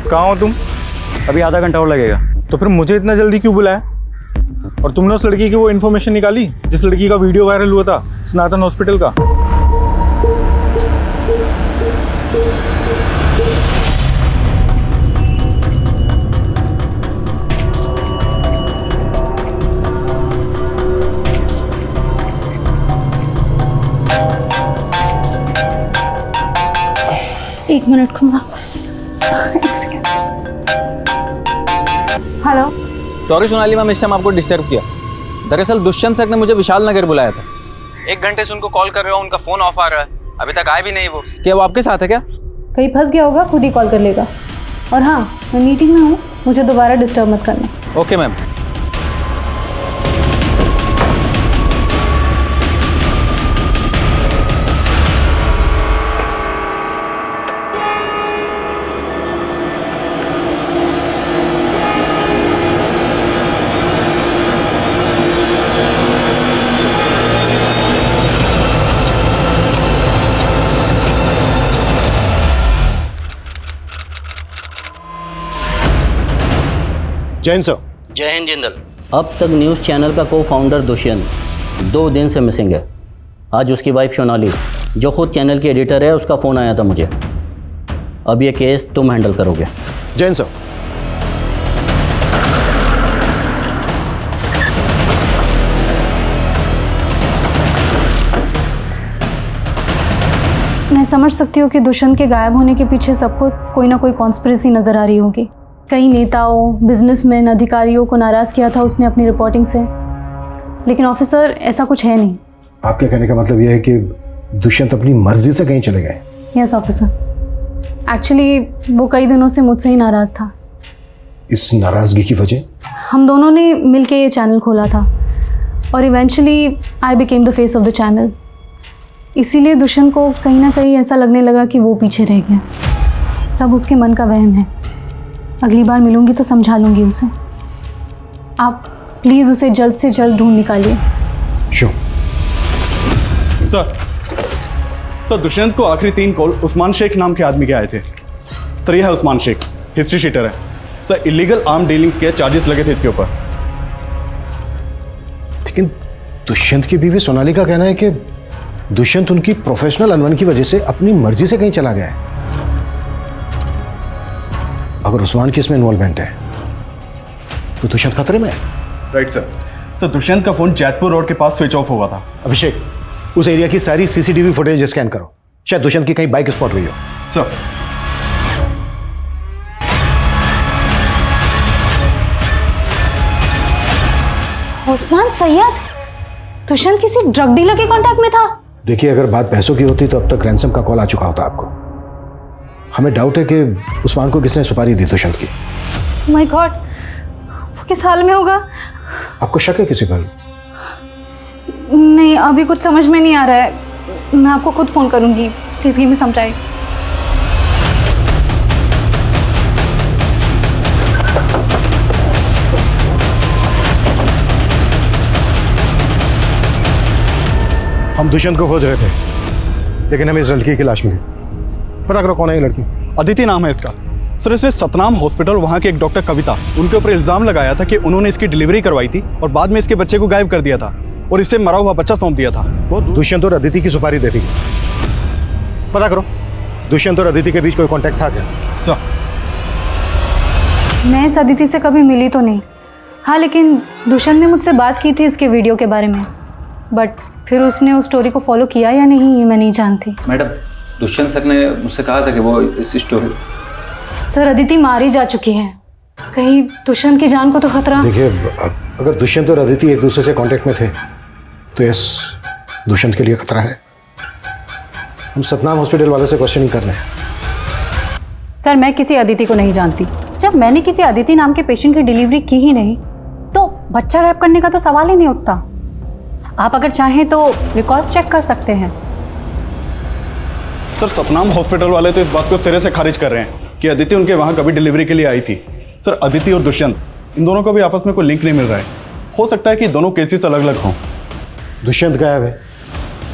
कहाँ हो तुम? अभी आधा घंटा और लगेगा। तो फिर मुझे इतना जल्दी क्यों बुलाया? और तुमने उस लड़की की वो इन्फॉर्मेशन निकाली जिस लड़की का वीडियो वायरल हुआ था सनातन हॉस्पिटल का? एक मिनट खुमा। हेलो। सॉरी सोनाली मैम, इस टाइम आपको डिस्टर्ब किया। दरअसल दुष्यंत सर ने मुझे विशाल नगर बुलाया था। 1 घंटे से उनको कॉल कर रहा हूँ, उनका फोन ऑफ आ रहा है, अभी तक आए भी नहीं वो। क्या वो आपके साथ है क्या? कहीं फंस गया होगा, खुद ही कॉल कर लेगा। और हाँ, मैं मीटिंग में हूँ, मुझे दोबारा डिस्टर्ब मत करना। Okay ma'am. जय हिंद सर। जय हिंद जिंदल। अब तक न्यूज़ चैनल का को फाउंडर दुष्यंत 2 दिन से मिसिंग है। आज उसकी वाइफ सोनाली, जो खुद चैनल की एडिटर है, उसका फ़ोन आया था मुझे। अब ये केस तुम हैंडल करोगे। जय हिंद सर। मैं समझ सकती हूँ कि दुष्यंत के गायब होने के पीछे सबको कोई ना कोई कॉन्स्पिरेसी नज़र आ रही होगी। कई नेताओं, बिजनेसमैन, अधिकारियों को नाराज़ किया था उसने अपनी रिपोर्टिंग से, लेकिन ऑफिसर ऐसा कुछ है नहीं। आपके कहने का मतलब यह है कि दुष्यंत अपनी मर्जी से कहीं चले गए? Yes officer. एक्चुअली वो कई दिनों से मुझसे ही नाराज़ था। इस नाराज़गी की वजह? हम दोनों ने मिलके ये चैनल खोला था और eventually I became the face of the channel. इसीलिए दुष्यंत को कहीं ना कहीं ऐसा लगने लगा कि वो पीछे रह गया। सब उसके मन का वहम है। अगली बार मिलूंगी तो समझा लूंगी उसे। आप प्लीज़ उसे जल्द से जल्द ढूंढ निकालिए। श्योर। सर दुष्यंत को आखिरी 3 कॉल उस्मान शेख नाम के आदमी के आए थे। सर ये है उस्मान शेख, हिस्ट्री शीटर है। सर इलीगल आर्म डीलिंग्स के चार्जेस लगे थे इसके ऊपर। लेकिन दुष्यंत की बीवी सोनाली का कहना है कि दुष्यंत उनकी प्रोफेशनल अनबन की वजह से अपनी मर्जी से कहीं चला गया है। अगर उस्मान की इसमें इन्वॉल्वमेंट है तो दुष्यंत खतरे में है। Right sir. सर दुष्यंत का फोन जैतपुर रोड के पास स्विच ऑफ हुआ था। अभिषेक, उस एरिया की सारी सीसीटीवी फुटेज स्कैन करो, शायद दुष्यंत की कहीं बाइक स्पॉट हुई हो। सर। उस्मान सैयद दुष्यंत किसी ड्रग डीलर के कांटेक्ट में था। देखिए, अगर बात पैसों की होती तो अब तक रैंसम का कॉल आ चुका होता आपको। हमें डाउट है कि उस्मान को किसने सुपारी दी दुष्यंत की। माय गॉड, वो किस हाल में होगा? आपको शक है किसी पर? नहीं, अभी कुछ समझ में नहीं आ रहा है। मैं आपको खुद फोन करूंगी। Please give me some time. हम दुष्यंत को खोज रहे थे, लेकिन हमें इस लड़की की लाश मिली। पता करो कौन है ये लड़की। अदिति नाम है इसका। सर इसने सतनाम हॉस्पिटल, वहाँ के एक डॉक्टर कविता, उनके ऊपर इल्जाम लगाया था कि उन्होंने इसकी डिलीवरी करवाई थी और बाद में इसके बच्चे को गायब कर दिया था और इससे मरा हुआ बच्चा सौंप दिया था। वो दुष्यंत और अदिति की सुपारी देती। पता करो दुष्यंत और अदिति के बीच कोई कांटेक्ट था क्या? सर मैं इस अदिति से कभी मिली तो नहीं। हाँ, लेकिन दुष्यंत ने मुझसे बात की थी इसके वीडियो के बारे में, बट फिर उसने उस स्टोरी को फॉलो किया या नहीं ये मैं नहीं जानती। मैडम, दुष्यंत सर ने मुझसे कहा था कि वो इस स्टोरी। सर अदिति मारी जा चुकी है, कहीं दुष्यंत की जान को तो खतरा। देखिए, अगर दुष्यंत और अदिति एक दूसरे से कांटेक्ट में थे तो यस, दुष्यंत के लिए खतरा है। हम सतनाम हॉस्पिटल वालों से क्वेश्चनिंग कर रहे हैं। सर मैं किसी अदिति को नहीं जानती। जब मैंने किसी अदिति नाम के पेशेंट की डिलीवरी की ही नहीं तो बच्चा गायब करने का तो सवाल ही नहीं उठता। आप अगर चाहें तो रिकॉर्ड्स चेक कर सकते हैं। सर सतनाम हॉस्पिटल वाले तो इस बात को सिरे से खारिज कर रहे हैं कि अदिति उनके वहाँ कभी डिलीवरी के लिए आई थी। सर अदिति और दुष्यंत, इन दोनों को भी आपस में कोई लिंक नहीं मिल रहा है। हो सकता है कि दोनों केसेस अलग अलग हों। दुष्यंत गायब है।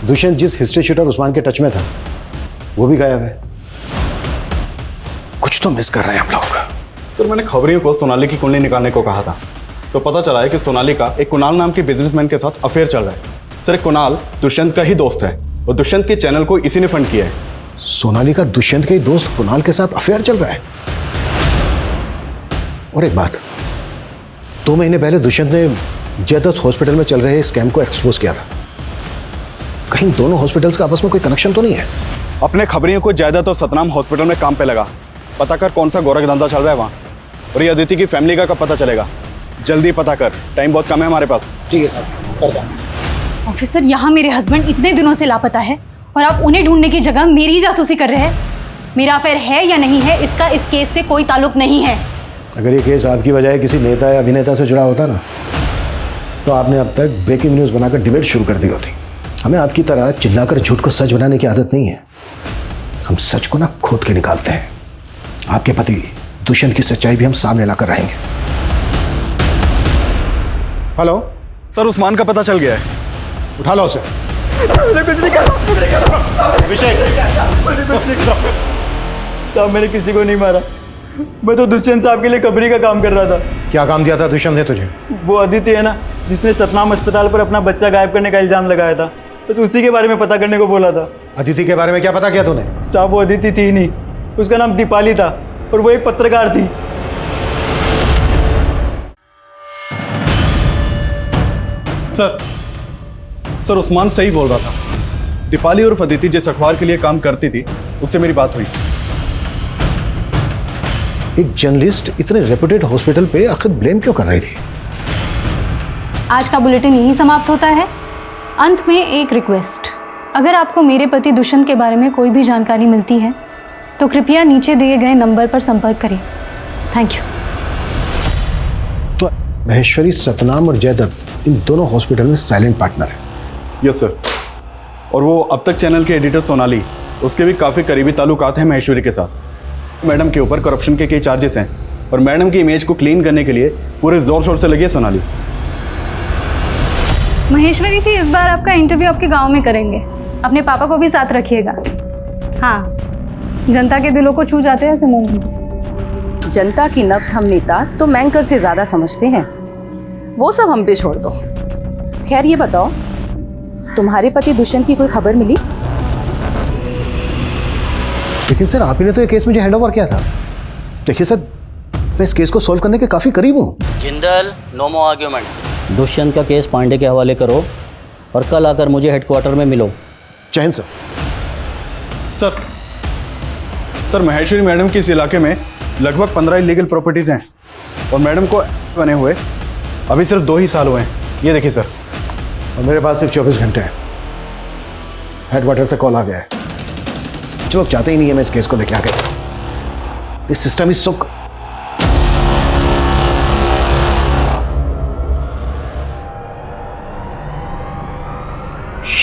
दुष्यंत जिस हिस्ट्री शीटर उस्मान के टच में था वो भी गायब है। कुछ तो मिस कर रहे हैं हम लोग। सर मैंने खबरियों को सोनाली की कुंडली निकालने को कहा था, तो पता चला है कि सोनाली का एक कुणाल नाम के बिजनेसमैन के साथ अफेयर चल रहा है। सर कुणाल दुष्यंत का ही दोस्त है और दुष्यंत के चैनल को इसी ने फंड किया है। सोनाली का दुष्यंत के दोस्त कुणाल के साथ अफेयर चल रहा है। और एक बात, 2 महीने पहले दुष्यंत ने जयदत्त हॉस्पिटल में चल रहे स्कैम को एक्सपोज किया था। कहीं दोनों हॉस्पिटल्स का आपस में कोई कनेक्शन तो नहीं है? अपने खबरियों को जयदत्त और सतनाम हॉस्पिटल में काम पे लगा। पता कर कौन सा गोरख धंधा चल रहा है वहाँ, और ये अदिति की फैमिली का कब पता चलेगा। जल्दी पता कर, टाइम बहुत कम है हमारे पास। ठीक है सर, करता हूं। ऑफिसर, यहाँ मेरे हस्बैंड इतने दिनों से लापता है और आप उन्हें ढूंढने की जगह मेरी जासूसी कर रहे हैं। मेरा अफेयर है या नहीं है, इसका इस केस से कोई ताल्लुक नहीं है। अगर ये केस आपकी बजाय किसी नेता या अभिनेता से जुड़ा होता ना, तो आपने अब तक ब्रेकिंग न्यूज़ बनाकर डिबेट शुरू कर दी होती। हमें आपकी तरह चिल्लाकर झूठ को सच बनाने की आदत नहीं है। हम सच को ना खोद के निकालते हैं। आपके पति दुष्यंत की सच्चाई भी हम सामने लाकर रहेंगे। हेलो सर, उस्मान का पता चल गया है। उठा लो उसे। मैंने कुछ नहीं कहा। अभिषेक, साहब मैंने किसी को नहीं मारा। मैं तो दुष्यंत साहब के लिए खबरी का काम कर रहा था। क्या काम दिया था दुष्यंत ने तुझे? वो अदिति है ना, जिसने सतनाम अस्पताल पर अपना बच्चा गायब करने का इल्जाम लगाया था, बस उसी के बारे में पता करने को बोला था। अदिति के बारे में क्या पता किया तूने? साहब वो अदिति थी नहीं, उसका नाम दीपाली था और वो एक पत्रकार थी। सर उस्मान सही बोल रहा था। दीपाली और अदिति जिस अखबार के लिए काम करती थी, उससे मेरी बात हुई। एक जर्नलिस्ट इतने रेप्यूटेड हॉस्पिटल पे आखिर ब्लेम क्यों कर रही थी? आज का बुलेटिन यही समाप्त होता है। अंत में एक रिक्वेस्ट, अगर आपको मेरे पति दुष्यंत के बारे में कोई भी जानकारी मिलती है तो कृपया नीचे दिए गए नंबर पर संपर्क करें। Thank you. तो महेश्वरी, सतनाम और जयदेव इन दोनों हॉस्पिटल में साइलेंट पार्टनर है। Yes sir. और वो अब तक चैनल के एडिटर सोनाली, उसके भी काफ़ी करीबी ताल्लुकात हैं महेश्वरी के साथ। मैडम के ऊपर करप्शन के कई चार्जेस हैं और मैडम की इमेज को क्लीन करने के लिए पूरे जोर शोर से लगी है सोनाली। महेश्वरी जी, इस बार आपका इंटरव्यू आपके गांव में करेंगे। अपने पापा को भी साथ रखिएगा। हाँ, जनता के दिलों को छू जाते हैं ऐसे मोमेंट्स। जनता की नब्ज हम नेता तो मैंकर से ज्यादा समझते हैं, वो सब हम पे छोड़ दो। खैर ये बताओ, तुम्हारे पति दुष्यंत की कोई खबर मिली? लेकिन सर, आप ही ने तो ये केस मुझे हैंड ओवर किया था। देखिए सर, मैं इस केस को सॉल्व करने के काफी करीब हूँ। जिंदल, नो मोर आर्ग्यूमेंट्स। दुष्यंत का केस पांडे के हवाले करो और कल आकर मुझे हेडक्वार्टर में मिलो। जय Hind sir. Sir Maheshwari madam के इस इलाके में लगभग 15 इलीगल प्रॉपर्टीज हैं और मैडम को बने हुए अभी सिर्फ 2 ही साल हुए हैं। ये देखिए सर। और मेरे पास सिर्फ 24 घंटे हैं। हेडक्वार्टर से कॉल आ गया है। जो लोग चाहते ही नहीं है मैं इस केस को लेके आगे। इस सिस्टम इज सो।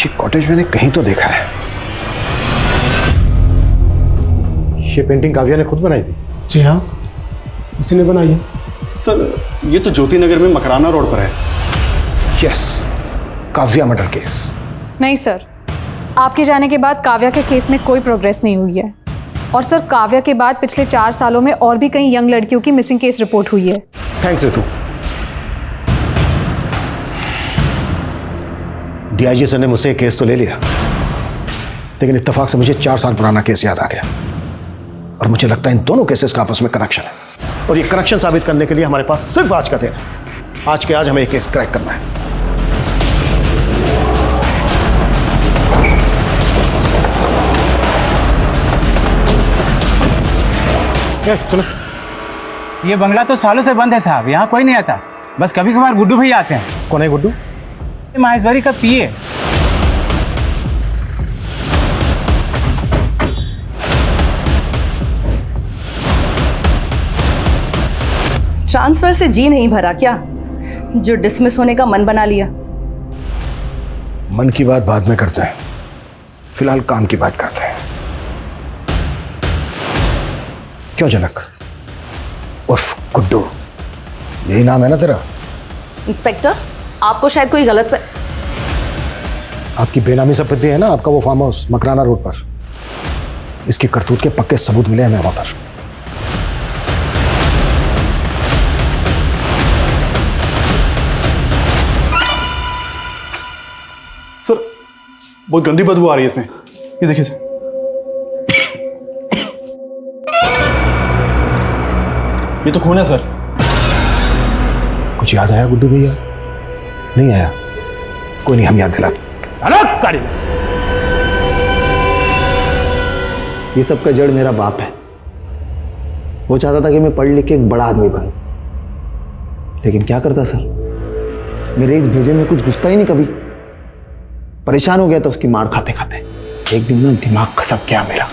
ये कॉटेज मैंने कहीं तो देखा है। ये पेंटिंग काव्या ने खुद बनाई थी? जी हाँ, इसी ने बनाई है। सर ये तो ज्योति नगर में मकराना रोड पर है। Yes, Kavya murder case. नहीं सर, आपके जाने के बाद काव्या के केस में कोई प्रोग्रेस नहीं हुई है। और सर, काव्या के बाद पिछले 4 सालों में और भी कई यंग लड़कियों की मिसिंग केस रिपोर्ट हुई है। थैंक्स रितु। डीआईजी सर ने मुझसे एक केस तो ले लिया, लेकिन इत्तेफाक से मुझे 4 साल पुराना केस याद आ गया और मुझे लगता है इन दोनों केसेस का आपस में कनेक्शन है। और ये कनेक्शन साबित करने के लिए हमारे पास सिर्फ आज का दिन है। आज के आज हमें ये केस क्रैक करना है। सुनो, ये बंगला तो सालों से बंद है साहब, यहाँ कोई नहीं आता। बस कभी कभार गुड्डू भैया आते हैं। कौन है गुड्डू? महेश्वरी का पीए। ट्रांसफर से जी नहीं भरा क्या, जो डिसमिस होने का मन बना लिया? मन की बात बाद में करते हैं, फिलहाल काम की बात करते हैं। क्यों जनक उर्फ गुड्डू, यही नाम है ना तेरा? इंस्पेक्टर, आपको शायद कोई गलत आपकी बेनामी संपत्ति है ना, आपका वो फार्म हाउस मकराना रोड पर। इसकी करतूत के पक्के सबूत मिले हमें वहां पर। सर बहुत गंदी बदबू आ रही है इसमें। ये देखिए सर। ये तो खून है सर। कुछ याद आया गुड्डू भैया? नहीं आया? कोई नहीं, हम याद दिलाते। ये सब का जड़ मेरा बाप है। वो चाहता था कि मैं पढ़ लिख के एक बड़ा आदमी बनूं, लेकिन क्या करता सर, मेरे इस भेजे में कुछ घुसता ही नहीं कभी। परेशान हो गया था उसकी मार खाते खाते। एक दिन ना दिमाग खसक गया मेरा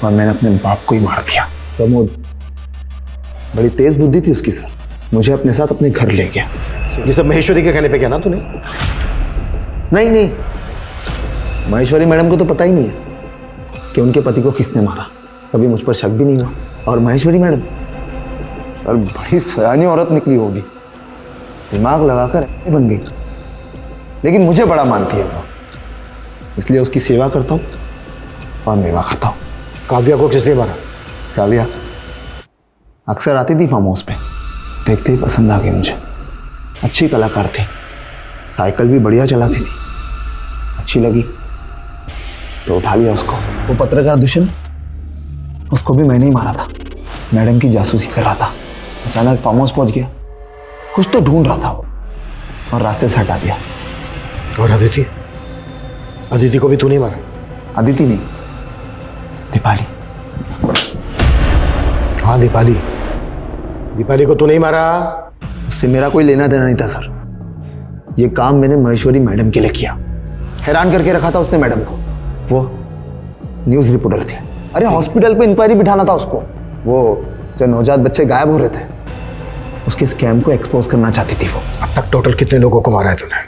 और मैंने अपने बाप को ही मार दिया। प्रमोद, बड़ी तेज बुद्धि थी उसकी सर। मुझे अपने साथ अपने घर ले गया। ये सब महेश्वरी के कहने पे किया ना तूने? नहीं, महेश्वरी मैडम को तो पता ही नहीं है कि उनके पति को किसने मारा। कभी मुझ पर शक भी नहीं हुआ। और महेश्वरी मैडम सर बड़ी सयानी औरत निकली होगी, दिमाग लगाकर बन गई। लेकिन मुझे बड़ा मानती है वो, इसलिए उसकी सेवा करता हूँ और मेवा खाता हूँ। काव्या को किसने मारा? काव्या अक्सर आती थी फार्म हाउस पे, देखते ही पसंद आ गई मुझे। अच्छी कलाकार थी, साइकिल भी बढ़िया चलाती थी, अच्छी लगी तो उठा लिया उसको। वो पत्रकार दुष्यंत, उसको भी मैंने ही मारा था, मैडम की जासूसी कर रहा था। अचानक फार्म हाउस पहुंच गया, कुछ तो ढूंढ रहा था वो और रास्ते से हटा दिया। और अदिति, अदिति को भी तू नहीं मारा? अदिति नहीं, दीपाली। हाँ दीपाली, दीपाली को तू नहीं मारा? उससे मेरा कोई लेना देना नहीं था सर। ये काम मैंने महेश्वरी मैडम के लिए किया। हैरान करके रखा था उसने मैडम को। वो न्यूज रिपोर्टर थी। अरे हॉस्पिटल पे इंक्वायरी बिठाना था उसको। वो जो नवजात बच्चे गायब हो रहे थे, उसके स्कैम को एक्सपोज करना चाहती थी वो। अब तक टोटल कितने लोगों को मारा है तूने?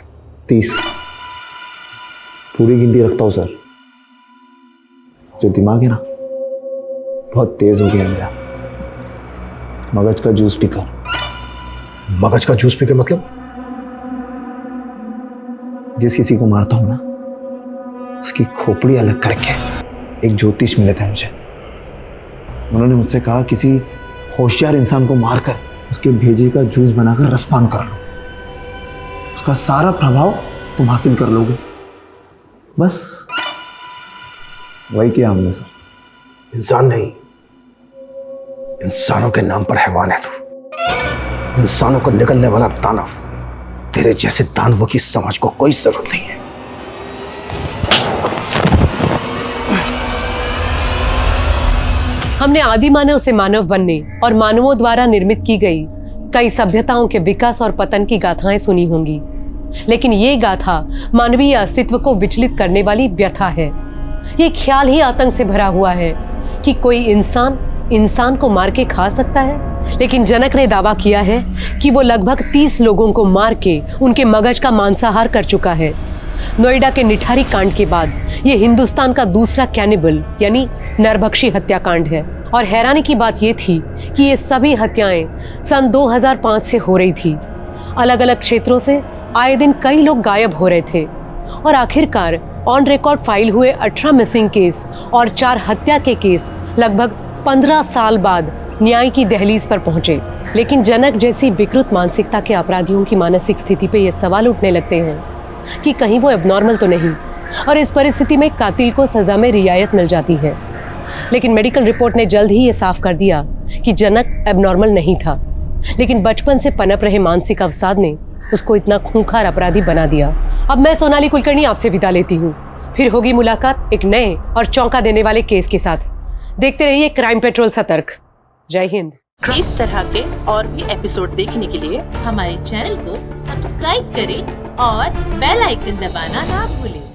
30। पूरी गिनती रखता हूँ सर। जो दिमाग है ना, बहुत तेज हो गया मेरा। मगज का जूस पीकर। मगज का जूस पीकर मतलब? जिस किसी को मारता हूं ना, उसकी खोपड़ी अलग करके एक ज्योतिष मिले थे मुझे। उन्होंने मुझसे कहा किसी होशियार इंसान को मारकर उसके भेजे का जूस बनाकर रसपान कर लो, उसका सारा प्रभाव तुम हासिल कर लोगे। बस वही किया हमने सर। इंसान नहीं, इंसानों के नाम पर हैवान है तू। इंसानों को निकलने वाला दानव। तेरे जैसे दानवों की समाज को कोई जरूरत नहीं है। हमने आदि मानव से मानव बनने और मानवों द्वारा निर्मित की गई कई सभ्यताओं के विकास और पतन की गाथाएं सुनी होंगी, लेकिन ये गाथा मानवीय अस्तित्व को विचलित करने वाली व्यथा है। ये ख्याल ही आतंक से भरा हुआ है कि कोई इंसान को मार के खा सकता है। लेकिन जनक ने दावा किया है कि वो लगभग 30 लोगों को मार के उनके मगज का मांसाहार कर चुका है। नोएडा के निठारी कांड के बाद ये हिंदुस्तान का दूसरा कैनिबल यानी नरभक्षी हत्याकांड है। और हैरानी की बात ये थी कि ये सभी हत्याएं सन 2005 से हो रही थी। अलग अलग क्षेत्रों से आए दिन कई लोग गायब हो रहे थे और आखिरकार ऑन रिकॉर्ड फाइल हुए 18 मिसिंग केस और 4 हत्या के केस लगभग 15 साल बाद न्याय की दहलीज पर पहुंचे। लेकिन जनक जैसी विकृत मानसिकता के अपराधियों की मानसिक स्थिति पे ये सवाल उठने लगते हैं कि कहीं वो एबनॉर्मल तो नहीं, और इस परिस्थिति में कातिल को सजा में रियायत मिल जाती है। लेकिन मेडिकल रिपोर्ट ने जल्द ही ये साफ कर दिया कि जनक एबनॉर्मल नहीं था, लेकिन बचपन से पनप रहे मानसिक अवसाद ने उसको इतना खूंखार अपराधी बना दिया। अब मैं सोनाली कुलकर्णी आपसे विदा लेती हूँ। फिर होगी मुलाकात एक नए और चौंका देने वाले केस के साथ। देखते रहिए क्राइम पेट्रोल सतर्क। जय हिंद। इस तरह के और भी एपिसोड देखने के लिए हमारे चैनल को सब्सक्राइब करें और बेल आइकन दबाना ना भूलें।